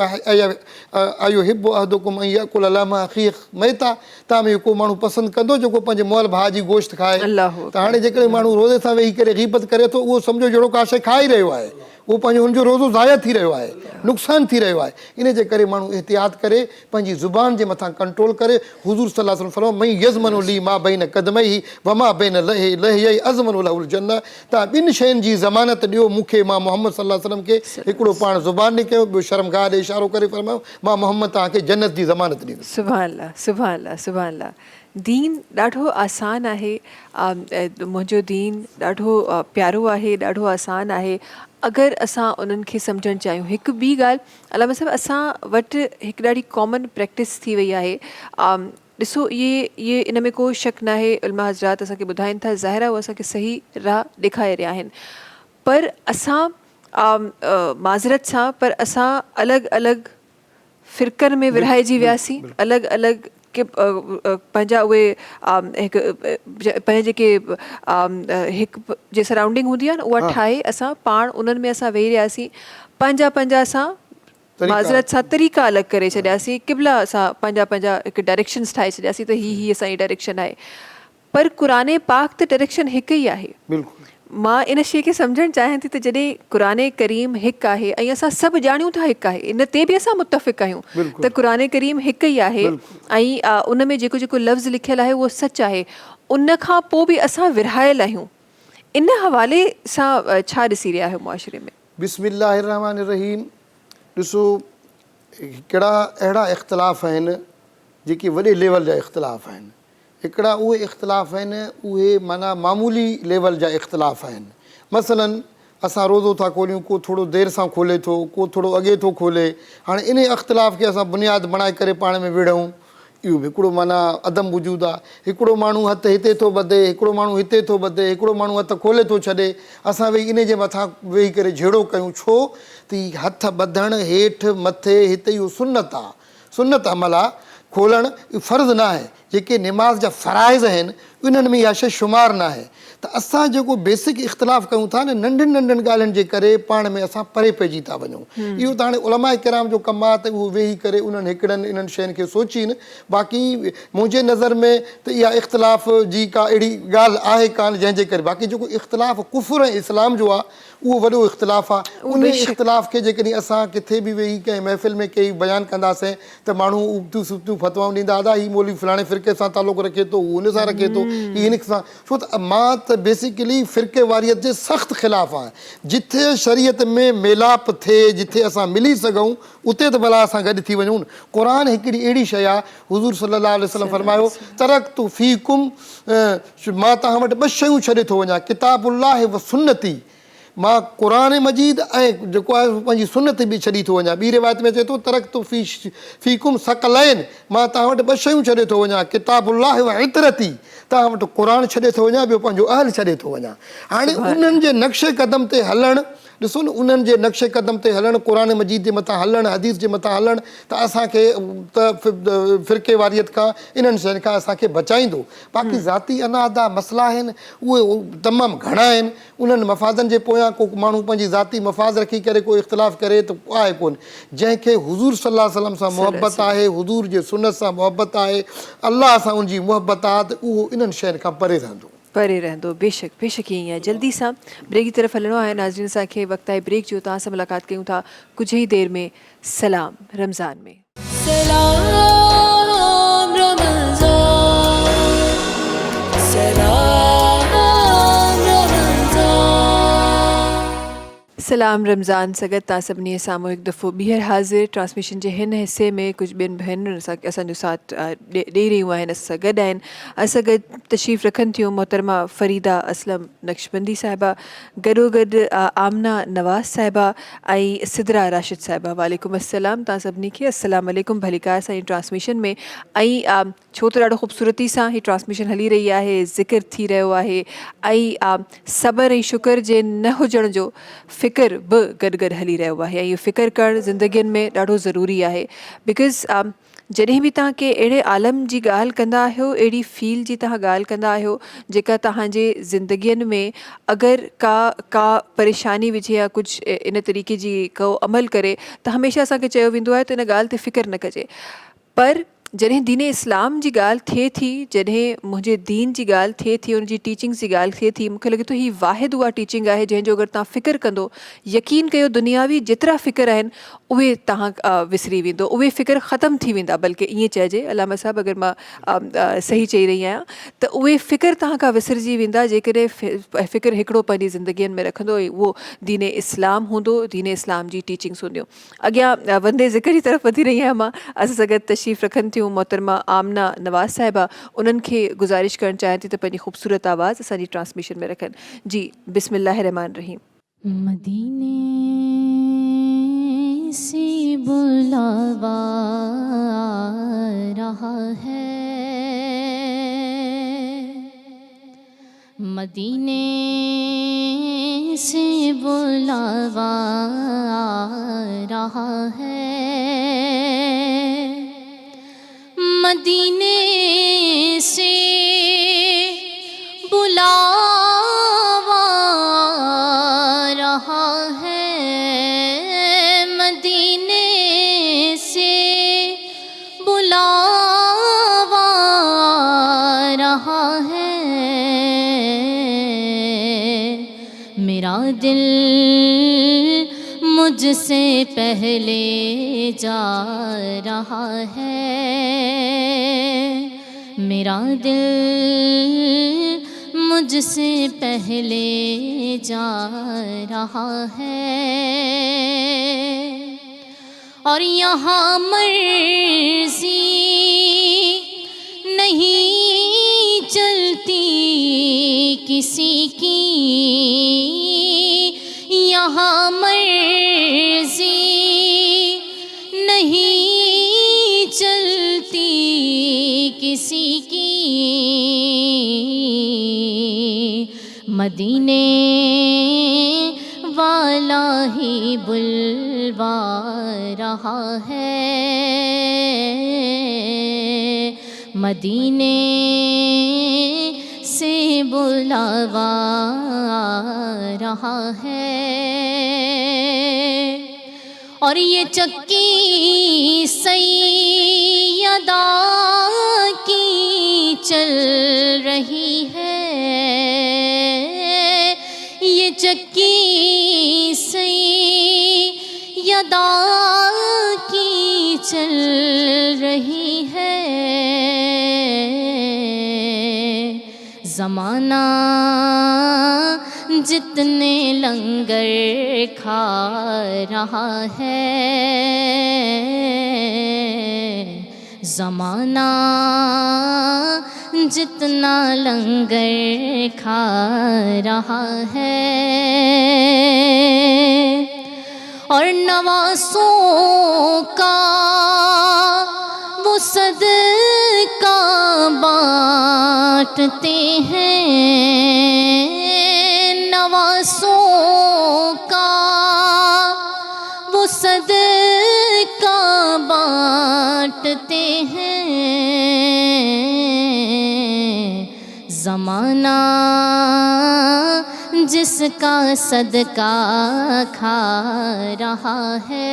S5: आयो हिब अहदुकुम अन याकुल लहमा अखीह मैता। तव्हां में को माण्हू पसंदि कंदो जेको पंहिंजे मुअल भाउ जी गोश्त खाए? त हाणे जेकॾहिं माण्हू रोज़े सां वेही करे ग़ीबत करे थो, उहो सम्झो जहिड़ो का शइ खाई रहियो आहे, उहो पंहिंजो हुनजो रोज़ो ज़ाया थी रहियो आहे, नुक़सानु थी रहियो आहे। इन जे करे माण्हू एहतियात करे पंहिंजी ज़ुबान जे मथां कंट्रोल करे। हुज़ूर सल्लल्लाहु अलैहि वसल्लम फरमायो, मई यज़मनु ली मा बैन क़दमैहि व मा बैन लहयैहि अज़मनु लहुल जन्नह। तव्हां ॿिनि शयुनि जी ज़मानत ॾियो मूंखे, मां मोहम्मद सल्लल्लाहु अलैहि वसल्लम खे। हिकिड़ो पाण ज़ुबान ने कयो, ॿियो शर्मगाह ॾे इशारो करे फरमायो, मां मोहम्मद तव्हांखे जन्नत जी ज़मानत ॾींदुसि।
S2: सुभान अल्लाह, सुभान अल्लाह, सुभान अल्लाह। दीन ॾाढो आसान आहे, मुंहिंजो दीन ॾाढो प्यारो आहे, ॾाढो आसान आहे अगरि असां उन्हनि खे सम्झणु चाहियूं। हिकु ॿी ॻाल्हि अलामा साहिबु, असां वटि हिकु ॾाढी कॉमन प्रैक्टिस थी वई आहे। ॾिसो, इहे इन में को शक न आहे, उलमा हज़रात असांखे ॿुधाइनि था, ज़ाहिर आहे उहे असांखे सही राह ॾेखारे रहिया आहिनि। पर असां माज़रत सां, पर असां अलॻि अलॻि फ़िरक़नि में विरहाइजी वियासीं, अलॻि अलॻि के पंहिंजा उहे हिकु पंहिंजे जेके हिकु जे सराउंडिंग हूंदी आहे न, उहा ठाहे असां पाण उन्हनि में असां वेही रहियासीं। पंहिंजा पंहिंजा असां माज़रत सां तरीक़ा अलॻि करे छॾियासीं, क़िबला असां पंहिंजा पंहिंजा हिकु डायरेक्शन्स ठाहे छॾियासीं त हीअ असांजी डायरेक्शन आहे। पर क़ुरान पाक त डायरेक्शन हिकु ई आहे। मां इन शइ खे सम्झणु चाहियां थी त जॾहिं क़ुरान करीम हिकु आहे ऐं असां सभु ॼाणियूं था हिकु आहे, इन ते बि असां मुतफ़िक़ आहियूं त क़ुरान करीम हिकु ई आहे ऐं उन में जेको जेको लफ़्ज़ लिखियलु आहे उहो सच आहे, उन खां पोइ बि असां विरहायल आहियूं। इन हवाले सां छा ॾिसी रहिया आहियो मुआशिरे में?
S5: बिस्मिल्लाहिर्रहमानिर्रहीम। ॾिसो, कहिड़ा अहिड़ा इख़्तिलाफ़ आहिनि जेके वॾे लेवल जा इख़्तिलाफ़ आहिनि, हिकिड़ा उहे इख़्तिलाफ़ आहिनि उहे माना मामूली लेवल जा इख़्तिलाफ़ आहिनि। मसलन असां रोज़ो था खोलियूं, को थोरो देरि सां खोले थो, को थोरो अॻे थो खोले। हाणे इन इख़्तिलाफ़ खे असां बुनियादु बणाए करे पाण में विढ़ूं, इहो बि हिकिड़ो माना अदम वजूदु आहे। हिकिड़ो माण्हू हथु हिते थो ॿधे, हिकिड़ो माण्हू हिते थो ॿधे, हिकिड़ो माण्हू हथु खोले थो छॾे। असां वेही इन जे मथां वेही करे झेड़ो कयूं, छो त हथु ॿधणु हेठि मथे हिते इहो सुन्नत आहे, सुन्नत अमल आहे। खोलणु फ़र्ज़ु न आहे। जेके निमाज़ जा फ़राइज़ आहिनि उन्हनि में इहा शइ शुमार न आहे। त असां जेको बेसिक इख़्तिलाफ़ कयूं था न नंढियुनि नंढियुनि ॻाल्हियुनि जे करे पाण में असां परे पइजी था वञूं। इहो त हाणे उलमा किराम जो कमु आहे त उहो वेही करे उन्हनि हिकिड़नि इन्हनि शयुनि खे सोचीनि। बाक़ी मुंहिंजे नज़र में त इहा इख़्तिलाफ़ जी का अहिड़ी ॻाल्हि आहे कान जंहिंजे करे बाक़ी जेको इख़्तिलाफ़ कुफ़र ऐं इस्लाम जो आहे उहो वॾो इख़्तिलाफ़ आहे। उन इख़्तिलाफ़ खे जेकॾहिं असां किथे बि वेही कंहिं महफ़िल में कई बयानु कंदासीं त माण्हू उबतियूं सुबतियूं फतवाऊं ॾींदा दादा हीउ मौलवी फलाणे फ़िरके सां तालुक़ु रखे थो, हू हुन सां रखे थो, हीउ हिन सां। छो त मां त बेसिकली फ़िरके वारियत जे सख़्तु ख़िलाफ़ु आहियां। जिथे शरीयत में मेलाप थिए, जिथे असां मिली सघूं उते त भला असां गॾु थी वञूं न। क़ुर हिकिड़ी अहिड़ी शइ आहे, हुज़ूर सल्लल्लाहु अलैहि वसल्लम फरमायो तरक़्तु फ़ीकुम, मां तव्हां वटि ॿ शयूं छॾे थो वञा, किताबुल्लाह व सुन्नती, मां क़ुर मजीद ऐं जेको आहे पंहिंजी सुन्नत बि छॾी थो वञा। ॿी रिवायत में चए थो तरक़्तु फ़ीकुम सकलैन, मां तव्हां वटि ॿ शयूं छॾे थो वञा, किताबुल्लाह व इतरती, तव्हां वटि क़ुर छॾे थो वञा, ॿियो पंहिंजो अहल छॾे थो वञा। हाणे उन्हनि जे नक्शे क़दम ते हलणु, ॾिसो न उन्हनि जे नक्शे क़दम ते हलणु, क़ुर मजीद जे मथां हलणु, हदीस जे मथां हलणु त असांखे त फ़िरके वारियत खां इन्हनि शयुनि खां असांखे बचाईंदो। बाक़ी ज़ाती अनादा मसइला आहिनि उहे तमामु घणा आहिनि। उन्हनि मफ़ादनि जे पोयां को माण्हू पंहिंजी ज़ाती मफ़ाद रखी करे को इख़्तिलाफ़ करे त आहे कोन। जंहिंखे हुज़ूर सल्लल्लाहु अलैहि वसल्लम सां मुहबत आहे, हुज़ूर जे सुन्नत सां मुहबत आहे, अल्लाह सां उनजी मुहबत आहे, त उहो इन्हनि शयुनि खां परे रहंदो।
S2: परे रहंदो। बेशक बेशक ईअं ई आहे। जल्दी सां ब्रेक की तरफ़ हलणो आहे। नाज़रीन असांखे वक़्तु आहे ब्रेक जो। तव्हां सां मुलाक़ात कयूं था कुझु ई देरि में सलाम रमज़ान में।
S1: सलाम रमज़ान, सलाम रमज़ान।
S2: सलाम रमज़ान सगत तव्हां सभिनी साम्हूं हिकु दफ़ो ॿीहर हाज़िर। ट्रांसमिशन जे हिन हिसे में कुझु ॿियनि भेनरुनि असांजो साथ ॾेई रहियूं आहिनि, असां सां गॾु आहिनि। असां गॾु तशरीफ़ रखनि थियूं मोहतरमा फ़रीदा असलम नक्शबंदी साहिबा, गॾोगॾु आमना नवाज़ साहिबा ऐं सिदरा राशिद साहिबा। वालेकुम अस्सलाम तव्हां सभिनी खे। अस्सलाम वालेकुम, भलीकार सां हीअ ट्रांसमिशन में। ऐं छो त ॾाढो ख़ूबसूरती सां हीअ ट्रांसमिशन हली रही आहे, ज़िक्र थी रहियो आहे ऐं सब्र ऐं शुक्र जे न हुजण जो फ़िक्र बि गॾु गॾु हली रहियो आहे। ऐं इहो फ़िक्र करणु ज़िंदगियुनि में ॾाढो ज़रूरी आहे। बिकॉज़ जॾहिं बि तव्हां के अहिड़े आलम जी ॻाल्हि कंदा आहियो, अहिड़ी फील्ड जी तव्हां ॻाल्हि कंदा आहियो जेका तव्हांजे ज़िंदगियुनि में अगरि का परेशानी विझे या कुझु इन तरीक़े जी को अमल करे त हमेशह असांखे चयो वेंदो आहे त इन ॻाल्हि ते फ़िक्र न कजे। पर जॾहिं दीन इस्लाम जी ॻाल्हि थिए थी, जॾहिं मुंहिंजे दीन जी ॻाल्हि थिए थी, उनजी टीचिंग्स जी ॻाल्हि थिए थी, मूंखे लॻे थो हीअ वाहिद उहा टीचिंग आहे जंहिंजो अगरि तव्हां फ़िक्र कंदो, यकीन कयो दुनियावी जेतिरा फ़िक्र आहिनि उहे तव्हां विसरी वेंदो, उहे फ़िक्र ख़तमु थी वेंदा। बल्कि ईअं चइजे अलामा साहिबु अगरि मां सही चई रही आहियां त उहे फ़िक्र तव्हां खां विसरिजी वेंदा जेकॾहिं फ़िक्र हिकिड़ो पंहिंजी ज़िंदगीअ में रखंदो ऐं उहो दीन इस्लाम हूंदो, दीन इस्लाम जी टीचिंग्स हूंदियूं। अॻियां वंदे ज़िक्र जी तरफ़ वधी रही आहियां मां। असां सां गॾु तशरीफ़ रखनि थियूं मोहतरमा आमना नवाज़ साहिबा। उन्हनि खे गुज़ारिश करणु चाहियां थी त पंहिंजी ख़ूबसूरत आवाज़ असांजी ट्रांसमिशन में रखनि। जी बिस्मिल्लाह रहमान रहीम।
S1: मदीने से बुलावा रहा है, मदीने से बुलावा रहा है, मदीने से बुलावा रहा है, मदीने से बुलावा रहा है, मेरा दिल मुझसे पहले जा रहा है, मेरा दिल मुझसे पहले जा रहा है, और यहाँ मर्ज़ी नहीं चलती किसी की, यहाँ मर्ज़ी नहीं चलती किसी की, मदीने वाला ही बुलवा रहा है, مدینے سے بلاوا رہا ہے، اور یہ چکی سیدہ کی چل رہی ہے، یہ چکی سیدہ کی چل رہی ہے۔ زمانہ جتنے لنگر کھا رہا ہے، زمانہ جتنا لنگر کھا رہا ہے، اور نواسوں کا وہ صدقہ بانٹتے ہیں، نواسوں کا وہ صدقہ بانٹتے ہیں۔ زمانہ جس کا صدقہ کھا رہا ہے،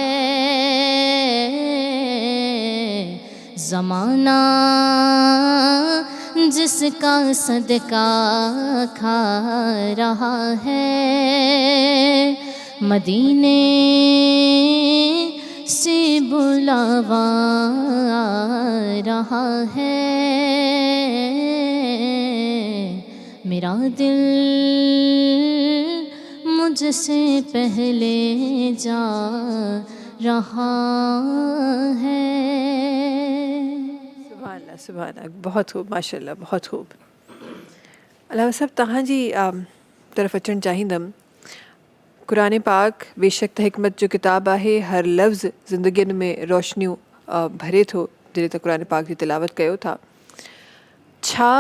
S1: زمانہ جس کا صدقہ کھا رہا ہے، مدینے سے بلاوا رہا ہے، میرا دل مجھ سے پہلے جا رہا ہے۔
S2: سبحان اللہ، بہت خوب، ماشاء اللہ، بہت خوب۔ علامہ صاحب تہاں جی طرف اچن چاہیندم، قرآن پاک بے شک تا حکمت جو کتاب ہے، ہر لفظ زندگی میں روشنیوں بھرے تھو جڑے تا قرآن پاک کی تلاوت کیو تھا، چھا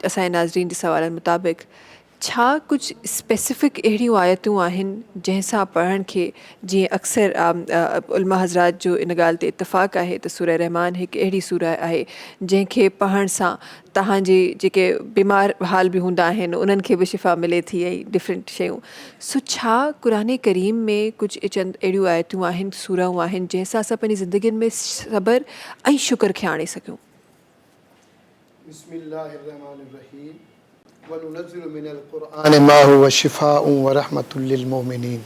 S2: اسائے ناظرین کے سوالن مطابق چھا کچھ اسپیسیفک اہڑیوں آیتوں آہن جنساں پڑھن کے جی اکثر علماء حضرات جو ان ॻाल्हि ते اتفاق ہے تو سورہ رحمان ایک اہڑی سورہ ہے جن کے پڑھن ساں تہاں جی جے بیمار حال بھی ہوندا آہن انہن کے بھی شفا ملے تھی ऐं ڈفرینٹ شیوں، سو چھا قرآن کریم میں کچھ چند اہڑیوں آیتوں آہن سورہوں آہن جنساں اساں پنجی زندگی میں صبر ऐं شکر کھے آنے سکوں؟
S5: بسم اللہ الرحمن الرحیم وَنُنَزِّلُ مِنَ الْقُرْآنِ مَا هُوَ شِفَاءٌ وَرَحْمَةٌ لِّلْمُؤْمِنِينَ۔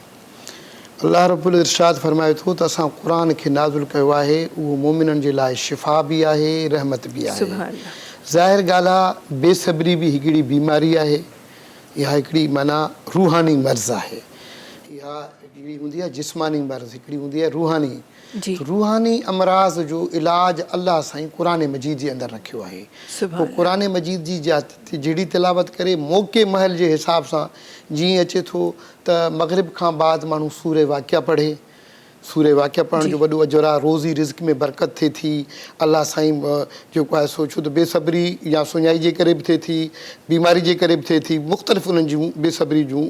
S5: اللہ رب الارشاد فرمائے تو اساں قرآن کے نازل کیو ہے، وہ مومنن جے لائے شفا بھی ہے، رحمت بھی ہے۔
S2: سبحان اللہ۔
S5: ظاہر ڳالھ بے صبری بھی ہکڑی بیماری ہے، یا ہکڑی مانا روحانی مرض ہے، یا ہکڑی ہوندی ہے جسمانی مرض، ہکڑی ہوندی ہے روحانی۔
S2: جی
S5: روحانی امراض جو علاج اللہ سائیں قرآن مجید جے اندر رکھیو ہے۔ وہ قرآن مجید جی جڑی تلاوت کرے موقع محل جے حساب ساں جی اچے تھو تا مغرب کھان بعد مانو سورہ واقعہ پڑھے، سورہ واقعہ پڑھن جو وڈو اجر ہے، روزی رزق میں برکت تھے تھی، اللہ سائیں جو ہے سوچو تو بے صبری یا سنائی جے کرے بھی تھے تھی، بیماری جے کرے بھی تھے تھی، مختلف انہن جوں بے صبری جوں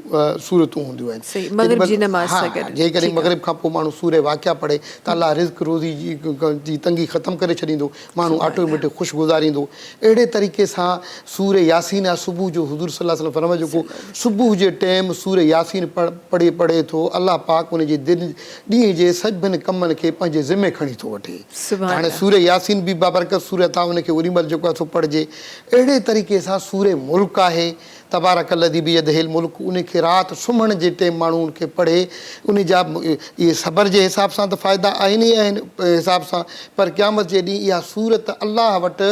S5: صورتوں ہوندیوں ہیں۔
S2: صحیح، مغرب جی نماز
S5: ہاں
S2: سگڑ
S5: جے کرے مغرب کھان پو مانو سورہ واقعہ پڑھے تا اللہ رزق روزی جی تنگی ختم کرے چھڑیندو، مانو آٹومیٹک خوش گزاریندو۔ اہڑے طریقے ساں سورہ یاسین صبح جو حضور صلی اللہ علیہ وسلم فرمایا جو کو صبح جے ٹائم سورہ یاسین پڑھے تو اللہ پاک ان جے دل ڈینہں جے سجبن کمن کے پنجے ذمے کھڑی تو وٹھے۔ ہاں سورہ یاسین بھی بابرکت سورہ تھا، ان کے وری مل جو سو پڑھجے۔ اہڑے طریقے ساں سورہ ملک ہے، تبارک الذی بیدہ الملک، ان کے رات سمھن جے ٹائم مانو ان کے پڑھے، ان جا یہ صبر جے حساب سان تو فائدہ آئین ہی آہن حساب سان، پر قیامت جے ڈینہں یہ صورت اللہ وٹ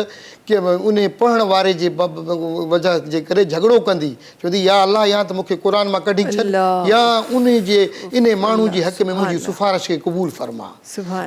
S5: کہ انہیں پڑھن وارے جے وجہ جے کرے جھگڑو کندی، چوندی یا اللہ یا تو مکھے قرآن ماں کڈھی چھڈ، یا انہیں جے انہیں مانو جی حق میں مجھے سفارش کے قبول فرما۔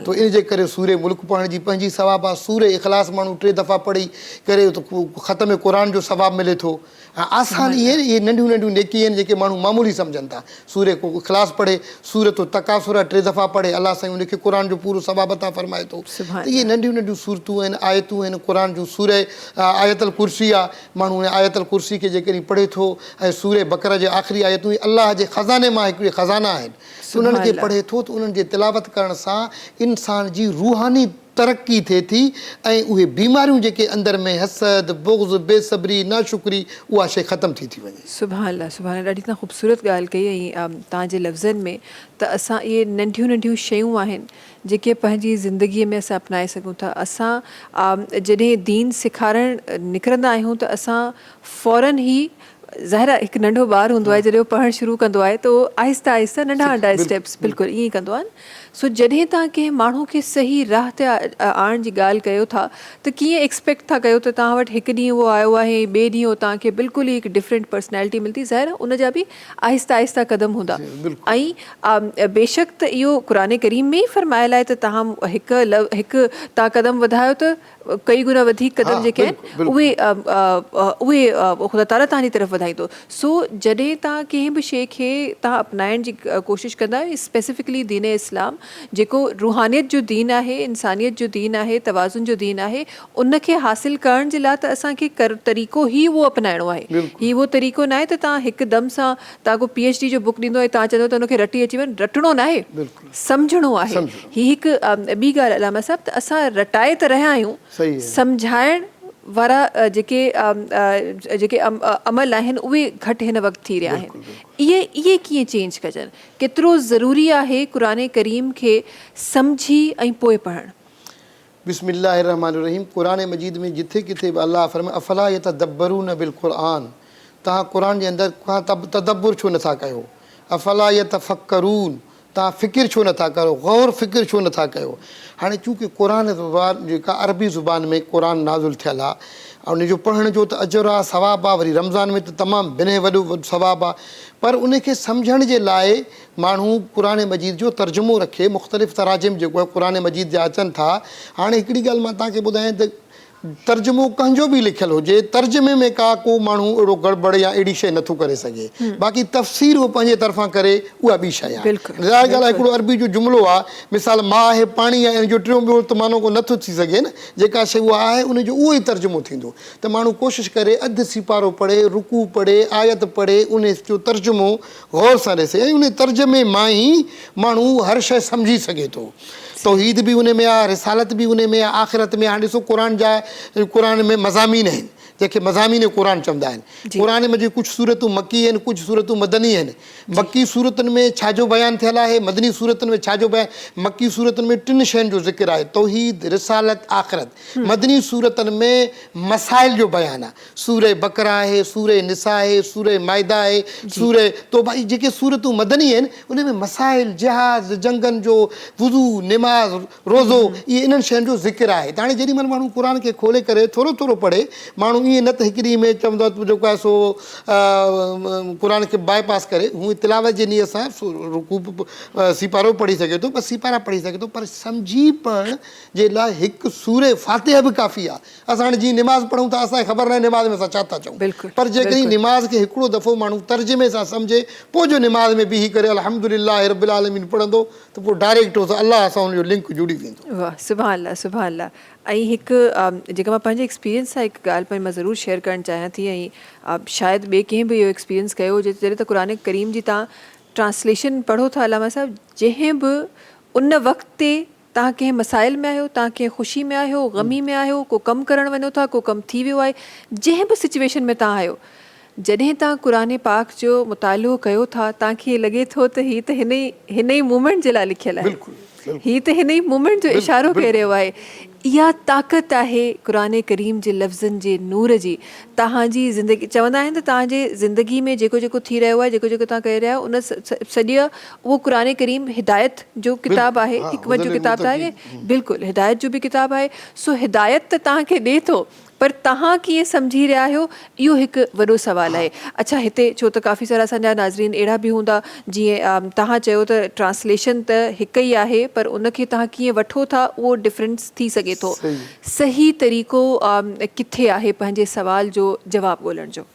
S5: تو ان جے کرے سورہ ملک پڑھن جی پنجی ثواب ہے، سورہ اخلاص مانو 3 دفعہ پڑھی کرے تو ختم قرآن جو ثواب ملے تھو۔ آسان یہ ننڈیوں ننڈیوں نیکی ہیں جے مانو معمولی سمجھن تھا، سورہ کو اخلاص پڑھے، سورۃ التکاثر 3 دفعہ پڑھے، اللہ سائیں ان کے قرآن جو پورو ثواب عطا فرمائے تو۔ یہ ننڈیوں ننڈیوں صورتوں ہیں، آیتوں ہیں قرآن جو، سورہ آیت الکرسی ہے، مانو آیت الکرسی کے جے پڑھے تھو، سورہ بقرہ جے آخری آیتوں اللہ جے خزانے ماں خزانہ ہیں، انہن کے پڑھے تھو تو انہن جے تلاوت کرن ساں انسان جی روحانی तरक़ी थिए थी ऐं उहे बीमारियूं जेके अंदरि में हसद बुग़्ज़ बेसब्री नाशुक्री उहा शइ ख़तमु थी वञे।
S2: सुभाणे अल्लाह सुभाणे ॾाढी तव्हां ख़ूबसूरत ॻाल्हि कई ऐं तव्हांजे लफ़्ज़नि में त असां इहे नंढियूं नंढियूं शयूं आहिनि जेके पंहिंजी ज़िंदगीअ में असां अपनाए सघूं था। असां जॾहिं दीन सेखारणु निकिरंदा आहियूं त असां फ़ौरन ई ज़ाहिर आहे हिकु नंढो ॿारु हूंदो आहे जॾहिं उहो पढ़णु शुरू कंदो आहे त उहो आहिस्ता आहिस्ता नंढा नंढा स्टेप्स बिल्कुलु ईअं ई कंदो आहे। सो जॾहिं तव्हां कंहिं माण्हू खे सही राह ते आणण जी ॻाल्हि कयो था त कीअं एक्सपेक्ट था कयो त तव्हां वटि हिकु ॾींहुं उहो आयो आहे ॿिए ॾींहुं उहो तव्हांखे बिल्कुलु ई हिकु डिफरेंट पर्सनैलिटी मिलंदी। ज़ाहिर आहे उन जा बि आहिस्ता आहिस्ता क़दम हूंदा ऐं बेशक त इहो क़ुरान करीम में ई फरमायल आहे त तव्हां हिकु तव्हां क़दम वधायो त कई गुना वधीक क़दम जेके आहिनि उहे ख़ुदा ताला तव्हांजी तरफ़ वधाईंदो। सो जॾहिं तव्हां कंहिं बि शइ खे तव्हां अपनाइण जी कोशिशि कंदा आहियो स्पेसिफिकली दीन इस्लाम जेको रूहानियत जो दीन आहे इंसानियत जो दीन आहे तवाज़ुन जो दीन आहे उनखे हासिलु करण जे लाइ त असांखे तरीक़ो ई उहो अपनाइणो आहे। ही उहो तरीक़ो न आहे त तव्हां हिकदमि सां तव्हां को PhD जो बुक ॾींदो ऐं तव्हां चवंदो त उनखे रटी अची वञे। रटणो न आहे सम्झणो आहे। ही हिकु ॿी ॻाल्हि अलामा साहिबु त असां रटाए त रहिया आहियूं सम्झाइण वारा जेके अमल आहिनि उहे घटि हिन वक़्तु थी रहिया आहिनि। इहे कीअं चेंज कजनि केतिरो ज़रूरी आहे क़ुरान करीम खे सम्झी ऐं पोइ पढ़णु।
S5: बिस्मिल्लाहिर्रहमानिर्रहीम क़ुरान मजीद में जिथे किथे बि अल्लाह फरमाए अफला यतदब्बरून बिल क़ुरान तव्हां क़ुरान जे अंदरि तदब्बुर छो नथा कयो। अफला यतफक्करून तव्हां फ़िकिर छो नथा कयो गौर फ़िकिर छो नथा कयो। हाणे चूंकि क़ुरान ज़ुबान जेका अरबी ज़ुबान में क़ुरान नाज़ुल थियल आहे ऐं उनजो पढ़ण जो त अजर आहे सवाबु आहे वरी रमज़ान में त तमामु बिने वॾो सवाबु आहे पर उनखे सम्झण जे लाइ माण्हू क़ुरान मजीद जो तर्जुमो रखे मुख़्तलिफ़ तराजिम जेको आहे क़ुरान मजीद जा अचनि था। हाणे हिकिड़ी ॻाल्हि मां तव्हांखे ॿुधायां त तर्जुमो कंहिंजो बि लिखियलु हुजे तर्जुमे में का को माण्हू अहिड़ो गड़बड़ या अहिड़ी शइ नथो करे सघे बाक़ी तफ़सीर उहो पंहिंजे तरफ़ां करे उहा ॿी शइ आहे। ज़ाहिर ॻाल्हि आहे हिकिड़ो अरबी जो जुमिलो आहे मिसाल मां आहे पाणी आहे इन जो टियों ॿियो त मानो को नथो थी सघे न जेका शइ उहा आहे उनजो उहो ई तर्जुमो थींदो त माण्हू कोशिशि करे अधु सिपारो पढ़े रुकू पढ़े आयत पढ़े उन जो तर्जुमो गौर सां ॾिसे ऐं उन तर्जुमे मां ई माण्हू हर शइ सम्झी सघे थो। तौहीद भी उन में आहे रिसालत भी उन में आहे आख़िरत में। हाणे ॾिसो क़ुरान में मज़ामीन आहिनि जेके मज़ामीन क़ुरान चवंदा आहिनि। क़ुरान में जी कुझु सूरतूं मकी आहिनि कुझु सूरतूं मदनी आहिनि। मकी सूरतुनि में छाजो बयानु थियल आहे मदनी सूरतुनि में छाजो बयानु। मकी सूरतुनि में 3 शयुनि जो ज़िक्र आहे तौहीद रिसालत आख़िरत। मदनी सूरतुनि में मसाइल जो बयानु आहे सूरे बकरा आहे सूरे निसा आहे सूरे माइदा आहे सूरे तो भाई जेके सूरतूं मदनी आहिनि उन में मसाइल जहाज़ जंगनि जो वुज़ू निमाज़ रोज़ो इहे इन्हनि शयुनि जो ज़िक्र आहे। त हाणे जेॾीमहिल माण्हू क़ुरान खे खोले करे थोरो थोरो पढ़े माण्हू ईअं न त हिकिड़ी में चवंदो आहे जेको आहे सो क़ुरान खे बाईपास करे हूअं तिलावत जे नीयत सां रुकू सिपारो पढ़ी सघे थो बसि सिपारा पढ़ी सघे थो पर सम्झी पढ़ण जे लाइ हिकु सूरे फातिहा बि काफ़ी आहे। असां हाणे जीअं निमाज़ पढ़ूं था असांखे ख़बर न आहे निमाज़ में असां छा था चऊं पर जेकॾहिं निमाज़ खे हिकिड़ो दफ़ो माण्हू तर्जुमे सां सम्झे पोइ जो निमाज़ में बीही करे अल्हम्दुलिल्लाह रब्बिल आलमीन पढ़ंदो त पोइ डायरेक्ट अल्लाह सां हुनजो लिंक जुड़ी वेंदो।
S2: वाह सुभाणे अल्लाह ऐं हिकु जेका मां पंहिंजे एक्सपीरियंस सां हिकु ॻाल्हि पर मां ज़रूरु शेयर करणु चाहियां थी ऐं शायदि ॿिए कंहिं बि इहो एक्सपीरियंस कयो हुजे जॾहिं त क़ुरान करीम जी तव्हां ट्रांसलेशन पढ़ो था अलामा साहिबु जंहिं बि उन वक़्त ते तव्हां कंहिं मसाइल में आहियो तव्हां कंहिं ख़ुशी में आहियो ग़मी में आहियो को कमु करणु वञो था को कमु थी वियो आहे जंहिं बि सिचुएशन में तव्हां आहियो जॾहिं तव्हां क़ुरान पाक जो मुतालो कयो था तव्हांखे लॻे थो त हीअ त हिन ई मूमेंट जे लाइ लिखियलु आहे हीअ त हिन ई मूमेंट जो इशारो करे रहियो आहे। इहा ताक़त आहे क़ुरान करीम जे लफ़्ज़नि जे नूर जी तव्हांजी ज़िंदगी चवंदा आहिनि त तव्हांजे ज़िंदगी में जेको जेको थी रहियो आहे जेको जेको तव्हां करे रहिया आहियो उन सॼी उहो क़ुरान करीम हिदायत जो किताबु आहे हिकमत जो किताबु त आहे बिल्कुलु हिदायत जो बि किताबु आहे। सो हिदायत त तव्हांखे ॾिए थो पर तव्हां कीअं सम्झी रहिया आहियो इहो हिकु वॾो सुवालु आहे। अच्छा हिते छो त काफ़ी सारा असांजा नाज़रीन अहिड़ा बि हूंदा जीअं तव्हां चयो त ट्रांसलेशन त हिकु ई आहे पर उनखे तव्हां कीअं वठो था उहो डिफरेंस थी सघे थो। सही तरीक़ो किथे आहे पंहिंजे सवाल जो जवाबु ॻोल्हण जो।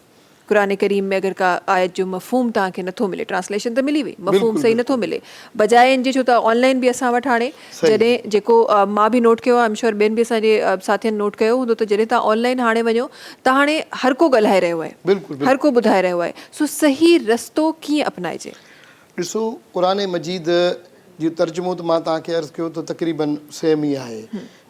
S2: क़ुरान करीम में अगरि का आयत जो मफ़हूम तव्हांखे नथो मिले ट्रांसलेशन त मिली वई मफ़हूम सही नथो मिले बजाए इन जे छो त ऑनलाइन बि असां वटि हाणे जॾहिं जेको मां बि नोट कयो आहे एम श्योर ॿियनि बि असांजे साथियुनि नोट कयो हूंदो त जॾहिं तव्हां ऑनलाइन हाणे वञो त हाणे हर को ॻाल्हाए रहियो आहे हर को ॿुधाए रहियो आहे। सो सही रस्तो कीअं अपनाइजे।
S5: ॾिसो क़ुरान मजीद जो तर्जुमो त मां तव्हांखे अर्ज़ु कयो त तक़रीबन सेम ई आहे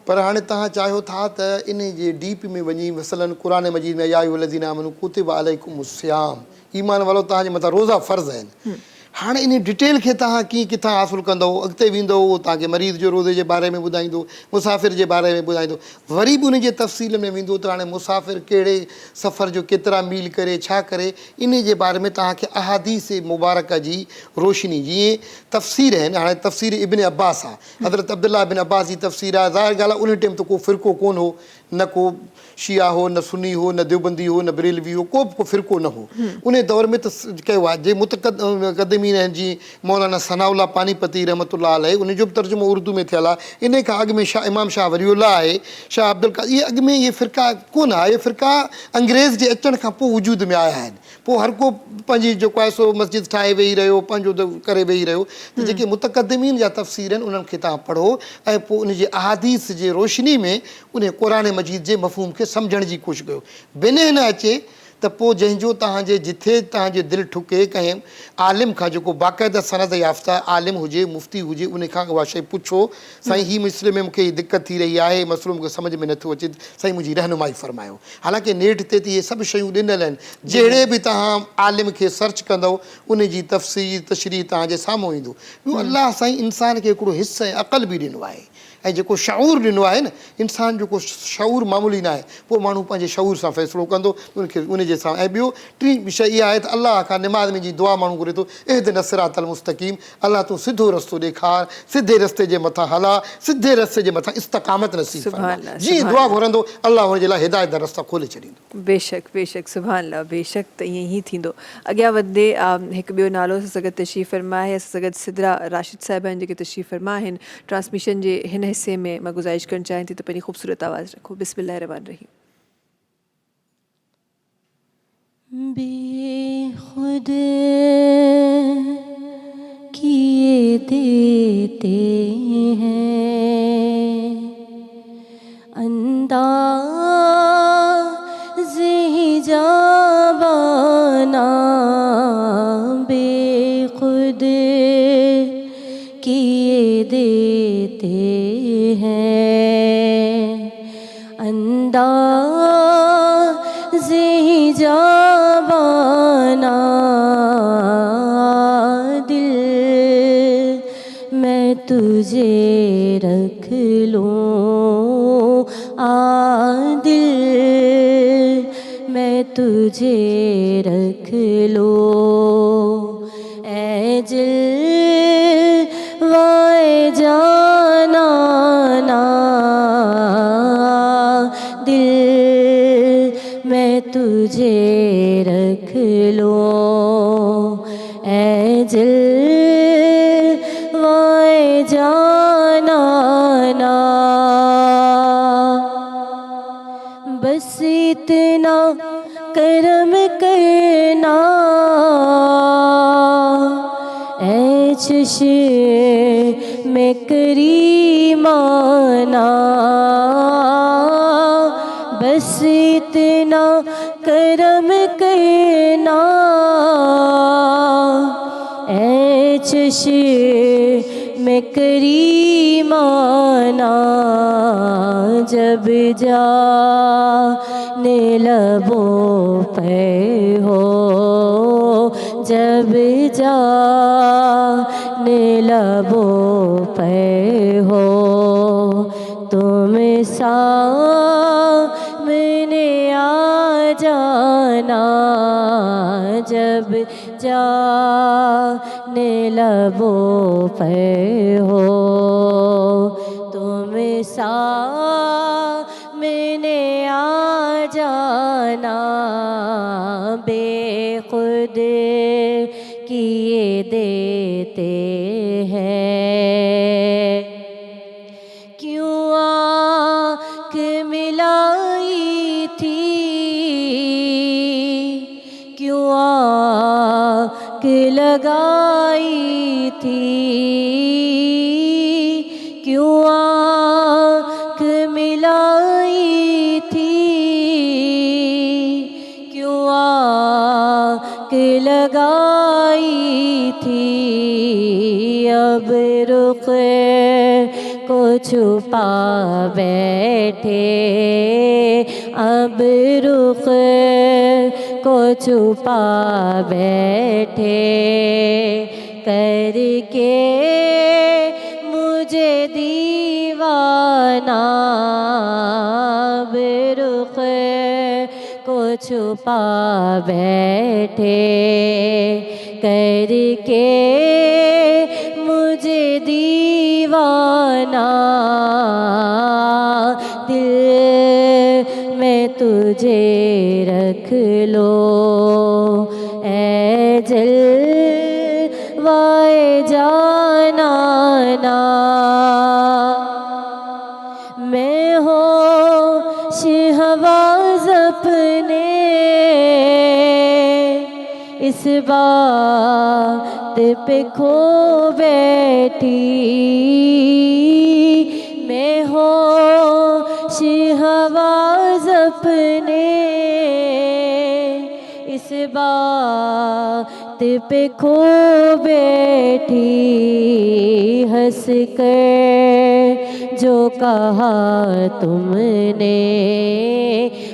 S5: पर हाणे तव्हां चाहियो था त इन जे डीप में वञी मसलन क़ुर मजीद में या अय्युहल्लज़ीना आमनू कुतिबा अलैकुमुस्सियाम ईमान वारो तव्हांजे मथां रोज़ा फ़र्ज़ आहिनि। हाणे इन डिटेल खे तव्हां कीअं किथां हासिलु कंदव, अॻिते वेंदो उहो तव्हांखे मरीज़ जो रोज़े जे बारे में ॿुधाईंदो, मुसाफ़िर जे बारे में ॿुधाईंदो, वरी बि उन जे तफ़सील में वेंदो त हाणे मुसाफ़िर कहिड़े सफ़र जो केतिरा मील करे छा करे, इन जे बारे में तव्हांखे अहादीस मुबारक जी रोशनी जीअं तफ़सीर आहिनि। हाणे तफ़सीर इब्न अब्बास आहे, हज़रत अब्दुल्ला बिन अब्बास जी तफ़सीर आहे। ज़ाहिर ॻाल्हि आहे उन टाइम त को फ़िरक़ो कोन हो, न को शिया हो, न सुन्नी हो, न देवबंदी हो, न बरेलवी हो, को फ़िरक़ो न हो। उन दौर में त कयो आहे जे मुतक़दमीन आहिनि जीअं मौलाना सनाउल्लाह पानीपती रहमतुल्लाह अलैह, उन जो बि तर्जुमो उर्दू में थियल आहे। इन खां अॻु में इमाम शाह वलीउल्लाह आहे, शाह अब्दुल कादिर, इहे अॻु में इहे फ़िरक़ा कोन आहे। इहे फ़िरक़ा अंग्रेज़ जे अचण खां पोइ वजूद में आया आहिनि। पोइ हर को पंहिंजी जेको आहे सो मस्जिद ठाहे वेही रहियो, पंहिंजो करे वेही रहियो। त जेके मुतक़दमीन जा तफ़सीर आहिनि उन्हनि खे तव्हां पढ़ो ऐं पोइ उन जे अहादीस जे रोशनी में उन क़ुर मजीद जे मफ़हूम खे सम्झण जी कोशिशि कयो। बिने न अचे त पोइ जंहिंजो तव्हांजे जिथे तव्हांजे दिलि ठुके कंहिं आलिम खां जेको बाक़ाइदा सनद याफ़्ता आलिम हुजे, मुफ़्ती हुजे, उन खां उहा शइ पुछो, साईं हीअ मसइले में मूंखे हीअ दिक़त थी रही आहे, मसइलो मूंखे सम्झ में नथो अचे, साईं मुंहिंजी रहनुमाई फ़रमायो। हालांकि नेट ते त इहे सभु शयूं ॾिनल आहिनि, जहिड़े बि तव्हां आलिम खे सर्च कंदव उन जी तफ़सीर तशरीह तव्हांजे साम्हूं ईंदो। ॿियो अलाह साईं इंसान खे हिकिड़ो हिस्सो ऐं अक़ल बि ॾिनो आहे ऐं जेको शऊर ॾिनो आहे न, इंसान जेको शऊर मामूली न आहे, पोइ माण्हू पंहिंजे शऊर सां फ़ैसिलो कंदो उनखे उनजे सां। ऐं ॿियो टी शइ इहा आहे त अलाह खां निमाज़ में जी दुआ माण्हू घुरे थो, इहदिना सिरातल मुस्तक़ीम, अलाह तूं सिधो रस्तो ॾेखार, सिधे रस्ते जे मथां हला, सिधे रस्ते जे मथां इस्तक़ामत नसीब फरमा। जीअं दुआ घुरंदो अलाह हुनजे लाइ हिदायत जा रस्ता खोले छॾींदो।
S2: बेशक बेशक सुभान अल्लाह, बेशक त ईअं ई थींदो। अॻियां वधंदे हिकु ॿियो नालो असां सां गॾु तशरीफ़ फरमा आहे, असां सां गॾु सिदरा राशिद साहिबा आहिनि जेके तशरीफ़ फरमा आहिनि। ट्रांसमिशन जे हिन हिस्से में मां गुज़ारिश करणु चाहियां थी त पंहिंजी ख़ूबसूरत आवाज़ रखो। बिस्मिल्लाह रहमान रहीम।
S1: बेखुद किए देते हैं अंदाज़े हिजाबाना, बेखुद किए देते हैं अंदाज़े हिजाबाना, दिल मैं तुझे रख लूं, दिल मैं तुझे रख लूं, ऐ जलवाए जाना ना, दिल मैं तुझे रख लूं, ऐ जलवाए जाना ना, बस इतना करम करना, ऐ चश्मे करीमाना, बस इतना करम करना, ऐ चश्मे करीमाना, जब जाने लबों पे हो, जब जाने लबों पे हो, तुम सामने आ जाना, जब जाने लबों पे हो, तुम सामने आ जाना, बेखुद किए देते हैं। क्यों आँख मिलाई थी, क्यों आँख लगाई थी, क्यों आँख मिलाई थी, क्यों आँख लगाई थी, अब रुख کو چھپا بیٹھے اب رخ کو چھپا بیٹھے کر کے مجھے دیوانہ اب رخ کو چھپا بیٹھے کر کے مجھے دیوانہ دل میں تجھے رکھ لو اے جلوائے جانانا میں ہوش حواس اپنے اس بات پہ کھو بیٹھی میں ہوش حواس اپنے اس بات پہ کھو بیٹھی ہنس کر جو کہا تم نے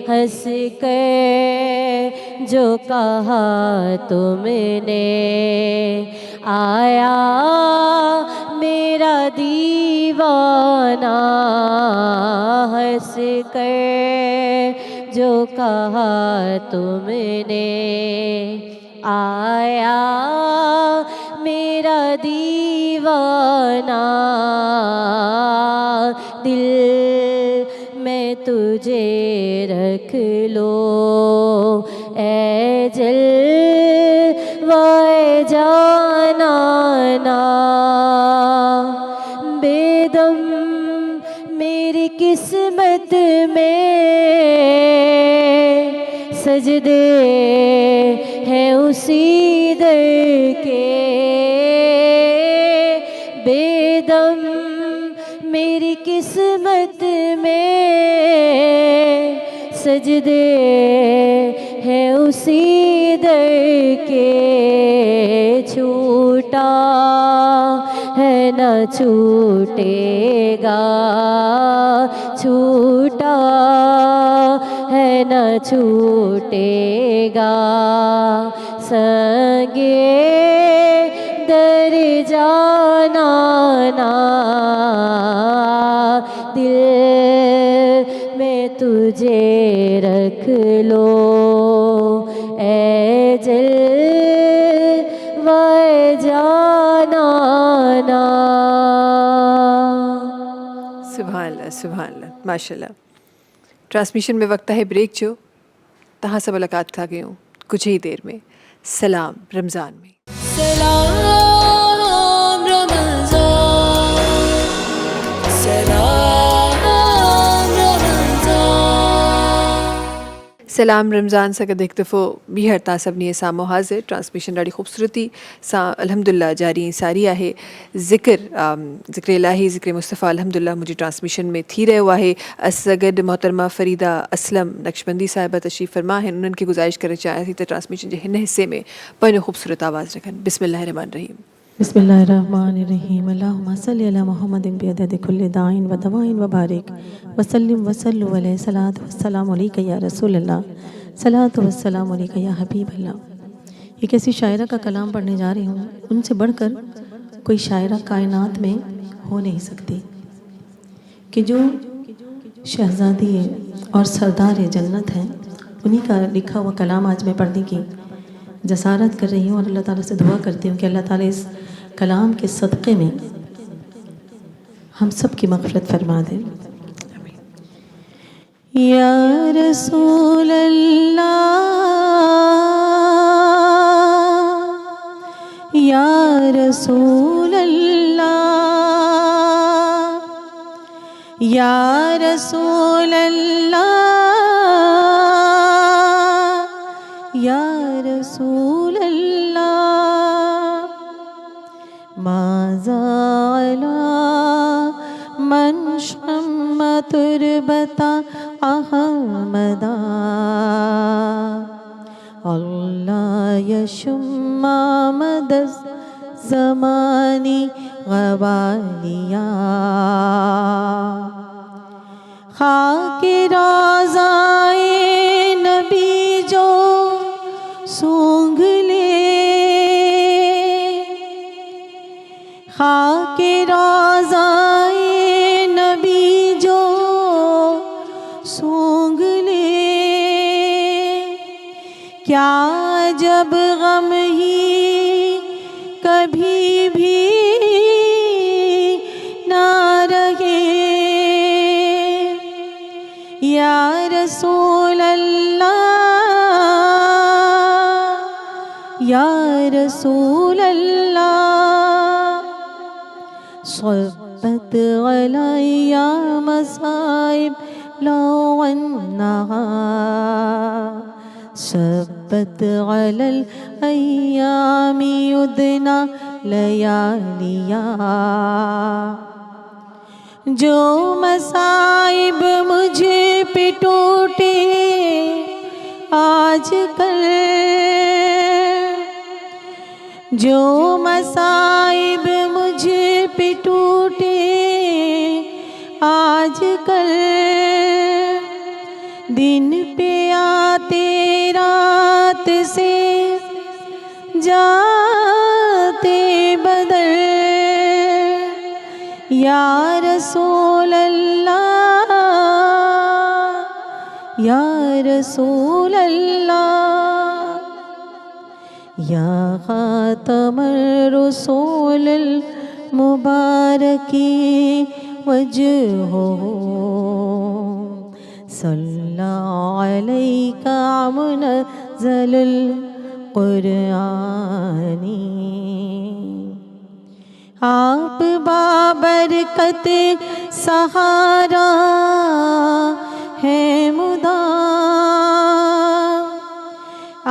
S1: ہنس کر جو کہا تم نے آیا میرا دیوانہ ہنس کر جو کہا تم نے آیا میرا دیوانہ دل میں تجھے رکھ لو اے جلوائے جانانا بے دم میری قسمت میں سجدے ہیں اسی در کے بے دم میری قسمت میں سجدے ہیں اسی در کے چھوٹا ہے نہ چھوٹے گا چھوٹا ہے نہ چھوٹے گا سنگے در جانانا دل میں تجھے رکھ لو اے جلوائے جانانا
S2: سبحان اللہ سبحان اللہ ماشاء اللہ. ٹرانسمیشن میں وقت ہے بریک جو تہاں سے ملاقات تھا گئی ہوں کچھ ہی دیر میں. سلام رمضان میں.
S1: سلام رمضان سلام رمضان
S2: سلام رمضان سگد ایک دفعہ بھی ہر تاسبنی سامو حاضر ٹرانسمیشن ڈاڑی خوبصورتی سا الحمدللہ جاری ساری ہے ذکر الہی ذکر مصطفیٰ الحمدللہ مجھے ٹرانسمیشن میں تھی رہے ہوا ہے. اسگڈ محترمہ فریدہ اسلم نقشبندی صاحبہ تشریف فرما ہیں انہوں کی گزارش کرنا چاہے تھی تو ٹرانسمیشن جو ہن حصے میں پہنے خوبصورت آواز رکھن. بسم اللہ الرحمن الرحیم.
S7: بسم اللہ الرحمن الرحیم. اللہم صلی علی محمد بعدد کل داعٍ و دواءٍ و بارک وسلم وسلم علیہ الصلاۃ والسلام علیک یا رسول اللہ صلاۃ والسلام علیک یا حبیب اللہ. ایک ایسی شاعرہ کا کلام پڑھنے جا رہی ہوں ان سے بڑھ کر کوئی شاعرہ کائنات میں ہو نہیں سکتی کہ جو شہزادی اور سردار جنت ہیں انہی کا لکھا ہوا کلام آج میں پڑھنے کی جسارت کر رہی ہوں اور اللہ تعالیٰ سے دعا کرتی ہوں کہ اللہ تعالیٰ اس کلام کے صدقے میں ہم سب کی مغفرت فرما دے. یا رسول اللہ یا رسول اللہ یا رسول اللہ یا رسول اللہ ماذا علی من شم تربت احمدا اللہ یشم مد الزمان गवालिया खाके रोज़ाए नबी जो सूंघ ले खाके रोज़ाए नबी जो सूंघ ले क्या जब गम ही कभी भी ना रहे या रसूल अल्लाह या रसूल अल्लाह صبت علي مصائب لو أنها صبت على الأيام يدنى لياليا جو مصائب مجھے پہ ٹوٹے آج کل جو مصائب مجھے پہ ٹوٹے آج کل دن پہ آتے رات سے جاتے بدل یا رسول اللہ یا رسول اللہ یا خاتم الرسول المبارکی وجہہ صلی علیک منزل القرآنی آپ بابرکت سہارا ہے مدام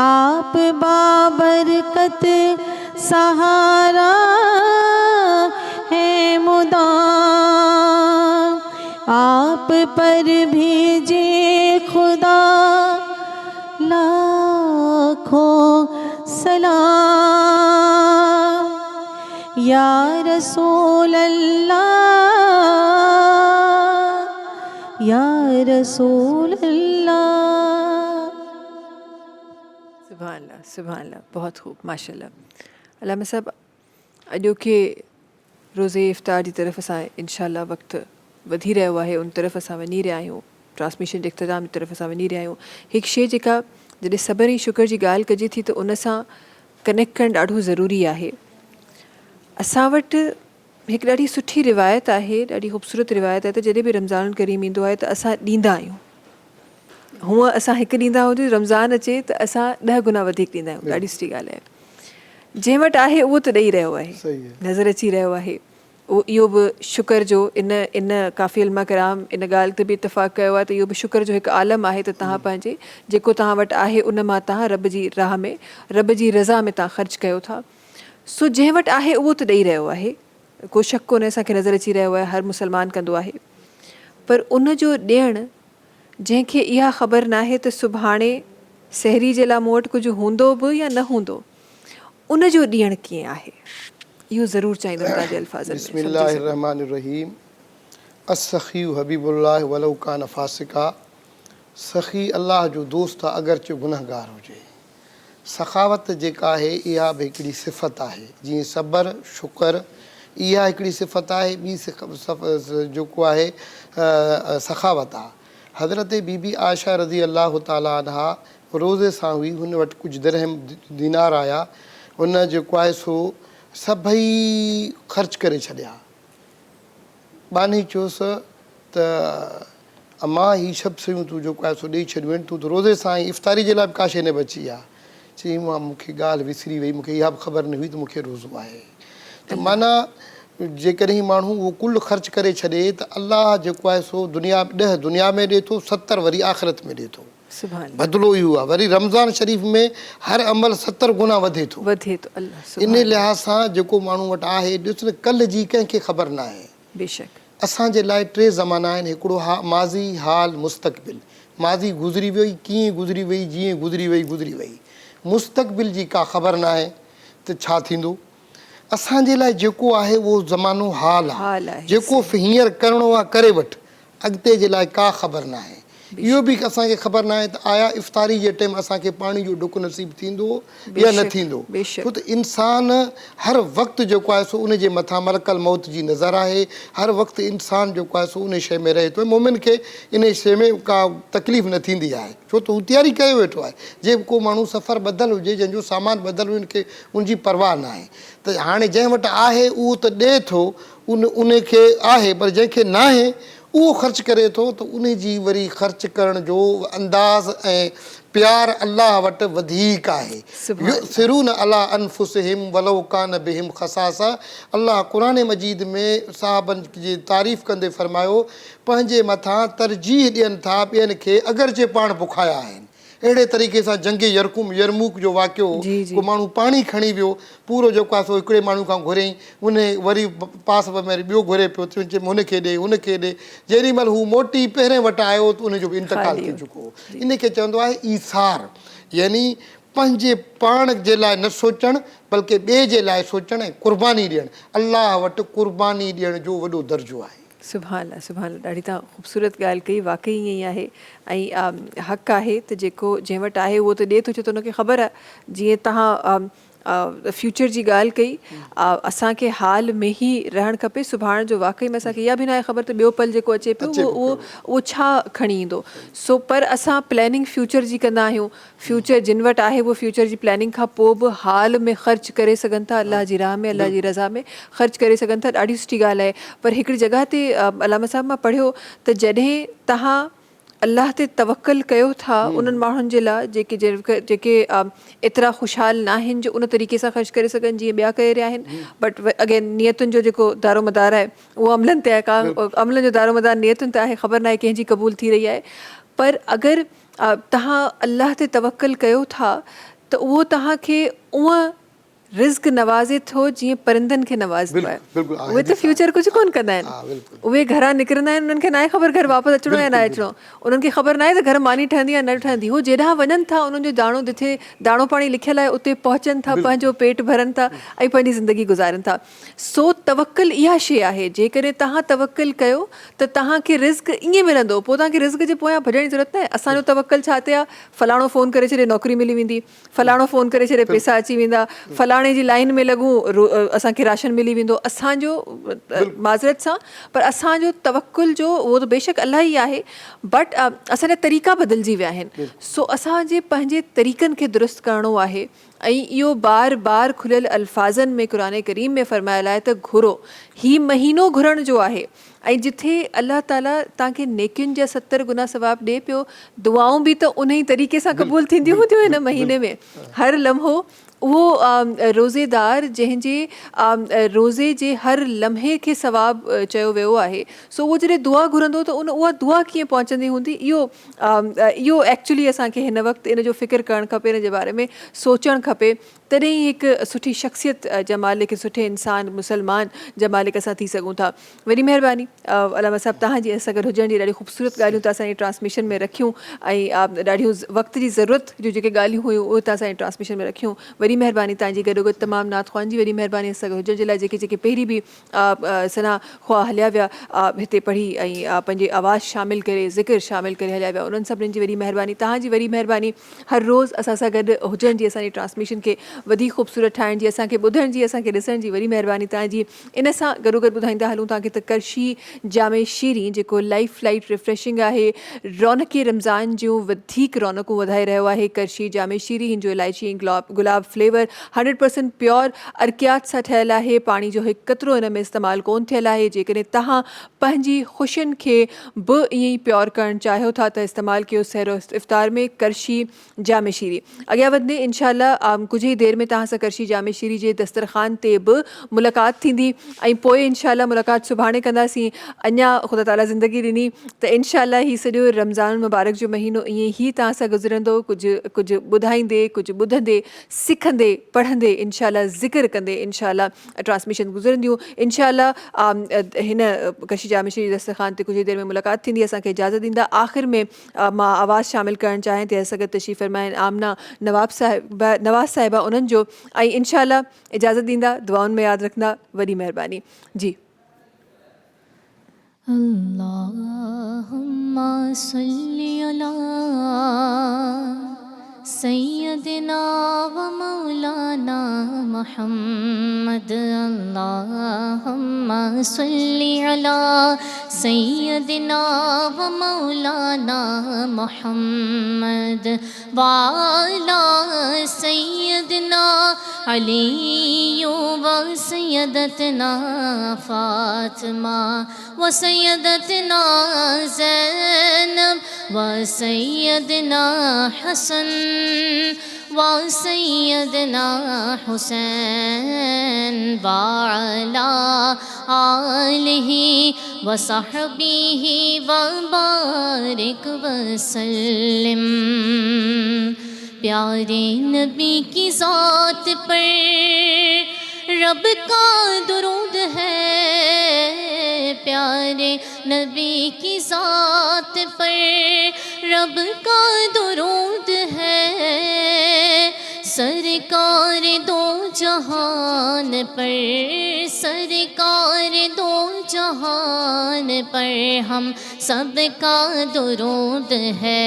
S7: آپ بابرکت سہارا ہے مدام آپ پر بھیجے خدا لاکھوں سلام یا رسول اللہ یا رسول اللہ
S2: سبحان اللہ سبحان اللہ بہت خوب ماشاء اللہ علامہ صاحب अॼोके रोज़े इफ़्तार जी तरफ़ असां इंशाअल्लाह वक़्तु वधी रहियो आहे उन तरफ़ असां वञी रहिया आहियूं ट्रांसमिशन जे इख़्तिताम जी तरफ़ असां वञी रहिया आहियूं हिकु शइ जेका जॾहिं सब्र ऐं शुक्र जी ॻाल्हि कजे थी त उन सां कनेक्ट करणु ॾाढो ज़रूरी आहे असां वटि हिकु ॾाढी सुठी रिवायत आहे ॾाढी ख़ूबसूरत रिवायत आहे त जॾहिं बि रमज़ान करीम ईंदो आहे त असां ॾींदा आहियूं हूअं असां हिकु ॾींदा हुजूं रमज़ान अचे त असां 10 गुना वधीक ॾींदा आहियूं ॾाढी सुठी ॻाल्हि आहे जंहिं वटि आहे उहो त ॾेई रहियो आहे नज़र अची रहियो आहे उहो इहो बि शुक्र जो इन काफ़ी उलमा कराम इन ॻाल्हि ते बि इतफ़ाक़ कयो आहे त इहो बि शुक्र जो हिकु आलम आहे त तव्हां पंहिंजे जेको तव्हां वटि आहे उन मां तव्हां रब जी राह में रब जी रज़ा में तव्हां ख़र्चु कयो था सो जंहिं वटि आहे उहो त ॾेई रहियो आहे को शक कोन्हे असांखे नज़र अची रहियो आहे हर मुसलमान कंदो आहे पर उन जो ॾियणु जंहिंखे इहा ख़बर नाहे त सुभाणे सहरी जे लाइ मूं वटि कुझु हूंदो बि या न हूंदो उन जो ॾियणु कीअं आहे इहो ज़रूरु चाहींदुमि तव्हांजे अल्फाज़नि में
S5: बिस्मिल्लाहिर्रहमानिर्रहीम अस्सखी हबीबुल्लाह वलौ कान फासिका सखी अल्लाह जो दोस्त आहे अगरचे गुनहगार हुजे सखावत जेका आहे इहा बि हिकिड़ी सिफ़त आहे जीअं सब्र शुक्र इहा हिकिड़ी सिफ़त आहे ॿी जेको आहे सखावत आहे हज़रत बीबी आयशा रज़ी अल्लाह ताला अन्हा रोज़े सां हुई हुन वटि कुझु दिरहम दीनार आया हुन जेको आहे सो सभई ख़र्चु करे छॾिया बानी चयोसि त अम्मा ही सभु शयूं तूं जेको आहे सो ॾेई छॾियूं आहिनि तूं त रोज़े सां इफ़्तारी जे लाइ बि का शइ न बची आहे चई मां मूंखे ॻाल्हि विसरी वई मूंखे इहा बि ख़बर न हुई त मूंखे रोज़ो आहे त माना जेकॾहिं माण्हू उहो कुल ख़र्चु करे छॾे त अलाह जेको आहे सो 10 दुनिया में ॾिए थो 70 वरी आख़िरत में ॾिए थो बदिलो इहो आहे वरी रमज़ान शरीफ़ में हर अमल 70 गुना वधे थो इन लिहाज़ सां जेको माण्हू वटि आहे ॾिस न कल्ह जी कंहिंखे ख़बर न आहे
S2: बेशक
S5: असांजे लाइ 3 ज़माना आहिनि हिकिड़ो माज़ी हाल मुस्तक़बिल माज़ी गुज़री वई कीअं गुज़री वई जीअं गुज़री वई मुस्तक़बिल जी का ख़बर न आहे त छा थींदो असांजे लाइ जेको आहे उहो ज़मानो हाल
S2: हाल
S5: आहे,
S2: आहे,
S5: जेको हींअर करिणो आहे करे वठि, अॻिते जे लाइ का ख़बर न आहे। इहो बि असांखे ख़बर न आहे त आया इफ़्तारी जे टाइम असांखे पाणी जो डुक नसीबु थींदो या न थींदो, छो त इंसान हर वक़्तु जेको आहे सो उन जे मथां मलकल मौत जी नज़र आहे, हर वक़्तु इंसान जेको आहे सो उन शइ में रहे थो। मोमिन खे इन शइ में का तकलीफ़ न थींदी आहे, छो त हू तयारी कयो वेठो आहे। जेको माण्हू सफ़र ॿधल हुजे, जंहिंजो सामान ॿधल हुजे, उनखे उनजी परवाह न आहे। त हाणे जंहिं वटि आहे उहो त ॾिए थो, उनखे आहे, पर जंहिंखे न आहे उहो ख़र्च करे थो, त उन जी वरी ख़र्च करण जो अंदाज़ ऐं प्यार अलाह वटि वधीक आहे। युसिरून अला अनफुसिहिम वलो कान बिहिम ख़सासा। अलाह क़ुरान मजीद में साहबनि जी तारीफ़ कंदे फरमायो, पंहिंजे मथां तरजीह ॾियनि था ॿियनि खे अगरचे पाण बुखाया आहिनि। अहिड़े तरीक़े सां जंगे यरमूक जो वाक़ियो, को माण्हू पाणी खणी वियो, पूरो जेको आहे सो हिकिड़े माण्हू खां घुरियईं, उन वरी पास में ॿियो घुरे पियो, चई हुनखे ॾे हुनखे ॾे। जेॾी महिल हू मोटी पहिरें वटि आयो त उनजो बि इंतकाल थी चुको हो। इनखे चवंदो आहे ईसार, यानी पंहिंजे पाण जे लाइ न सोचणु बल्कि ॿिए जे लाइ सोचणु ऐं क़ुर्बानी ॾियणु। अलाह वटि क़ुर्बानी ॾियण जो वॾो दर्जो आहे।
S2: सुभान अल्लाह, ॾाढी तव्हां ख़ूबसूरत ॻाल्हि कई। वाक़ई ईअं ई आहे ऐं हक़ु आहे त जेको जंहिं वटि आहे उहो त ॾिए थो, छो त हुनखे ख़बर आहे। जीअं तव्हां फ्यूचर जी ॻाल्हि कई, असांखे हाल में ई रहणु खपे। सुभाणे जो वाक़ई में असांखे इहा बि न आहे ख़बर त ॿियो पल जेको अचे पियो उहो छा खणी ईंदो। सो पर असां प्लैनिंग फ्यूचर जी कंदा आहियूं। फ्यूचर जिन वटि आहे उहो फ्यूचर जी प्लैनिंग खां पोइ बि हाल में ख़र्च करे सघनि था, अलाह जी राह में, अलाह जी रज़ा में ख़र्च करे सघनि था। ॾाढी सुठी ॻाल्हि आहे। पर हिकिड़ी जॻह ते अलामा साहिब मां पढ़ियो त जॾहिं तव्हां अलाह ते तवक्कल कयो था उन्हनि माण्हुनि जे लाइ जेके एतिरा ख़ुशहाल न आहिनि जो उन तरीक़े सां ख़र्च करे सघनि जीअं ॿिया करे रहिया आहिनि। बट अगेन नियतुनि जो जेको दारोमदार आहे उहो अमलनि ते आहे। का अमलनि जो दारोमदार नियतुनि ते आहे, ख़बर न आहे कंहिंजी क़बूल थी रही आहे। पर अगरि तव्हां अलाह ते तवक्कल कयो था त उहो तव्हांखे उहा रिज़्क़ नवाज़े थो जीअं परिंदनि खे नवाज़ंदो आहे। उहे त फ्यूचर कुझु कोन कंदा आहिनि, उहे घरां निकिरंदा आहिनि, उन्हनि खे न आहे ख़बर घर वापसि अचिणो या न अचिणो, उन्हनि खे ख़बर न आहे त घर मानी ठहंदी या न ठहंदी। उहो जेॾां वञनि था उन्हनि जो दाणो जिथे दाणो पाणी लिखियलु आहे उते पहुचनि था, पंहिंजो पेट भरनि था ऐं पंहिंजी ज़िंदगी गुज़ारनि था। सो तवक्कल इहा शइ आहे, जेकॾहिं तव्हां तवक्कल कयो त तव्हांखे रिज़्क़ ईअं मिलंदो, पोइ तव्हांखे रिज़्क़ जे पोयां भॼण जी ज़रूरत न आहे। असांजो तवक्कल छा ते आहे? फलाणो फ़ोन करे छॾे नौकिरी मिली वेंदी, फलाणो फ़ोन करे छॾे पैसा अची वेंदा, फलाणे जी लाइन में लॻूं असांखे राशन मिली वेंदो। असांजो माज़रत सां पर असांजो तवक्कुल जो उहो त बेशक अलाह ई आहे, बट असांजा तरीक़ा बदिलजी विया आहिनि। सो असांजे पंहिंजे तरीक़नि खे दुरुस्त करिणो आहे। ऐं इहो बार बार खुलियल अल्फाज़नि में क़ुरान करीम में फ़रमायल आहे त घुरो, हीउ महीनो घुरण जो आहे। ऐं जिथे अलाह ताला तव्हांखे नेकियुनि जा 70 गुना सवाब ॾिए पियो, दुआऊं बि त उन ई तरीक़े सां क़बूल थींदियूं हूंदियूं हिन महीने में। हर लम्हो उहो रोज़ेदार जंहिंजे रोज़े जे हर लम्हे खे सवाब चयो वियो आहे। सो उहो जॾहिं दुआ घुरंदो त उहा दुआ कीअं पहुचंदी हूंदी, इहो एक्चुअली असांखे हिन वक़्तु इन जो फ़िक्र करणु खपे, इन जे बारे में सोचणु खपे। तॾहिं ई हिकु सुठी शख़्सियत जा मालिक, सुठे इंसान मुसलमान जा मालिक असां थी सघूं था। वॾी महिरबानी अलामा साहिबु, तव्हांजी असां गॾु हुजण जी ॾाढी ख़ूबसूरत ॻाल्हियूं तव्हां असांजी ट्रांसमिशन में रखियूं ऐं ॾाढियूं वक़्त जी ज़रूरत जूं जेके ॻाल्हियूं हुयूं उहे तव्हां असांजी ट्रांसमिशन में रखियूं। वॾी महिरबानी तव्हांजी गॾोगॾु तमामु नात ख़्वान जी वॾी महिरबानी असां गॾु हुजण जे लाइ। जेके पहिरीं बि सना ख्वा हलिया विया हिते पढ़ी ऐं पंहिंजे आवाज़ शामिलु करे, ज़िक्र शामिलु करे हलिया विया, उन्हनि सभिनीनि जी वॾी महिरबानी। तव्हांजी वॾी महिरबानी हर रोज़ु असां सां गॾु हुजण जी, असांजी ट्रांसमिशन खे वधीक ख़ूबसूरत ठाहिण जी, असांखे ॿुधण जी, असांखे ॾिसण जी वॾी महिरबानी तव्हांजी। इन सां गॾोगॾु ॿुधाईंदा हलूं तव्हांखे त करशी जामे शीरी जेको लाइफ लाइट रिफ्रेशिंग आहे, रौनक़े रमज़ान जूं वधीक रौनकूं वधाए रहियो आहे। करशी जामे शीरी हिन जो इलायची ऐं गुलाब फ्लेवर 100% प्योर अर्कियात सां ठहियलु आहे। पाणी जो हिकु क़तरो हिन में इस्तेमालु कोन थियलु आहे। जेकॾहिं तव्हां पंहिंजी ख़ुशियुनि खे बि ईअं ई प्योर करणु चाहियो था त इस्तेमालु कयो सहरो इफ़्तार में करशी जामे शीरी। अॻियां वधंदे इनशाअल्लाह कुझु ई देरि में तव्हां सां करशी जामे शीरी जे दस्तरख़ान ते बि मुलाक़ात थींदी ऐं पोइ इनशाअल्लाह मुलाक़ात सुभाणे कंदासीं। अञा ख़ुदा ताला ज़िंदगी ॾिनी त इनशाअल्लाह ही सॼो रमज़ान मुबारक जो महीनो ईअं ई तव्हां सां गुज़रंदो, कुझु ॿुधाईंदे, कुझु ॿुधंदे, सिखंदे, पढ़ंदे, इनशाअल्लाह ज़िक्र कंदे इनशाअल्लाह ट्रांसमिशन गुज़रंदियूं। इनशाअल्लाह हिन करशी जामे शीरी दस्तरख़ान ते कुझु देरि में मुलाक़ात थींदी। असांखे इजाज़त ॾींदा। आख़िर में मां आवाज़ शामिलु करणु चाहियां त असां गॾु तशरीफ़ फरमाइनि आमना नवाज़ साहिबा, उन्हनि उन्हनि जो ऐं इंशाअल्लाह इजाज़त ॾींदा, दुआउनि में यादि रखंदा, वॾी महिरबानी जी।
S1: अल्लाहुम्मा सल्ली अला सय्यदिना व मौलाना मुहम्मद। अल्लाहुम्मा सल्ली अला सय्यदिना व मौलाना मुहम्मद व अला सय्यदिना अली व सय्यदतना फातिमा व सय्यदतना ज़ैनब व सय्यदना हसन व सय्यदना हुसैन व अला आलिहि व सहबिहि व बारिक व सल्लिम। प्यारे नबी की ज़ात पर रब का दुरूद है, प्यारे नबी की ज़ात पर रब का दुरूद है। सरकार दो जहान पर, सरकार दो जहान पर हम सबका दुरूद है।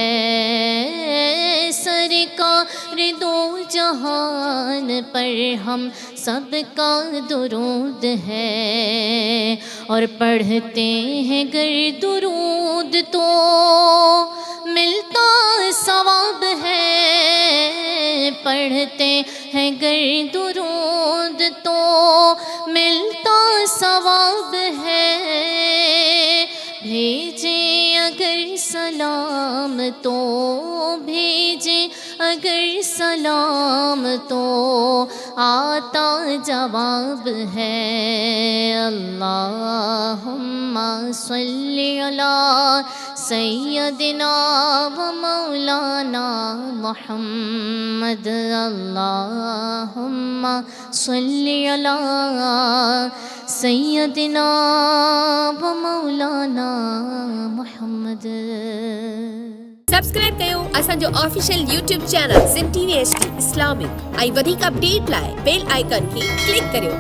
S1: सरकार दो जहान पर हम सबका दुरूद है। और पढ़ते हैं गर दुरूद तो मिलता सवाब है, पढ़ते हैं गर दुरूद तो मिलता सवाब है। भेजे अगर सलाम तो भेजे अगर सलाम तो आता जवाब है। अल्लाहुम्मा सल्ली अला सय्यदिना व मौलाना मुहम्मद। अल्लाहुम्मा सल्ली अला सय्यदिना व मौलाना मुहम्मद।
S8: सब्सक्राइब कयो असांजो official YouTube channel Sindh TV HD Islamic ऐं वधीक अपडेट लाइ बेल आइकन खे क्लिक करियो।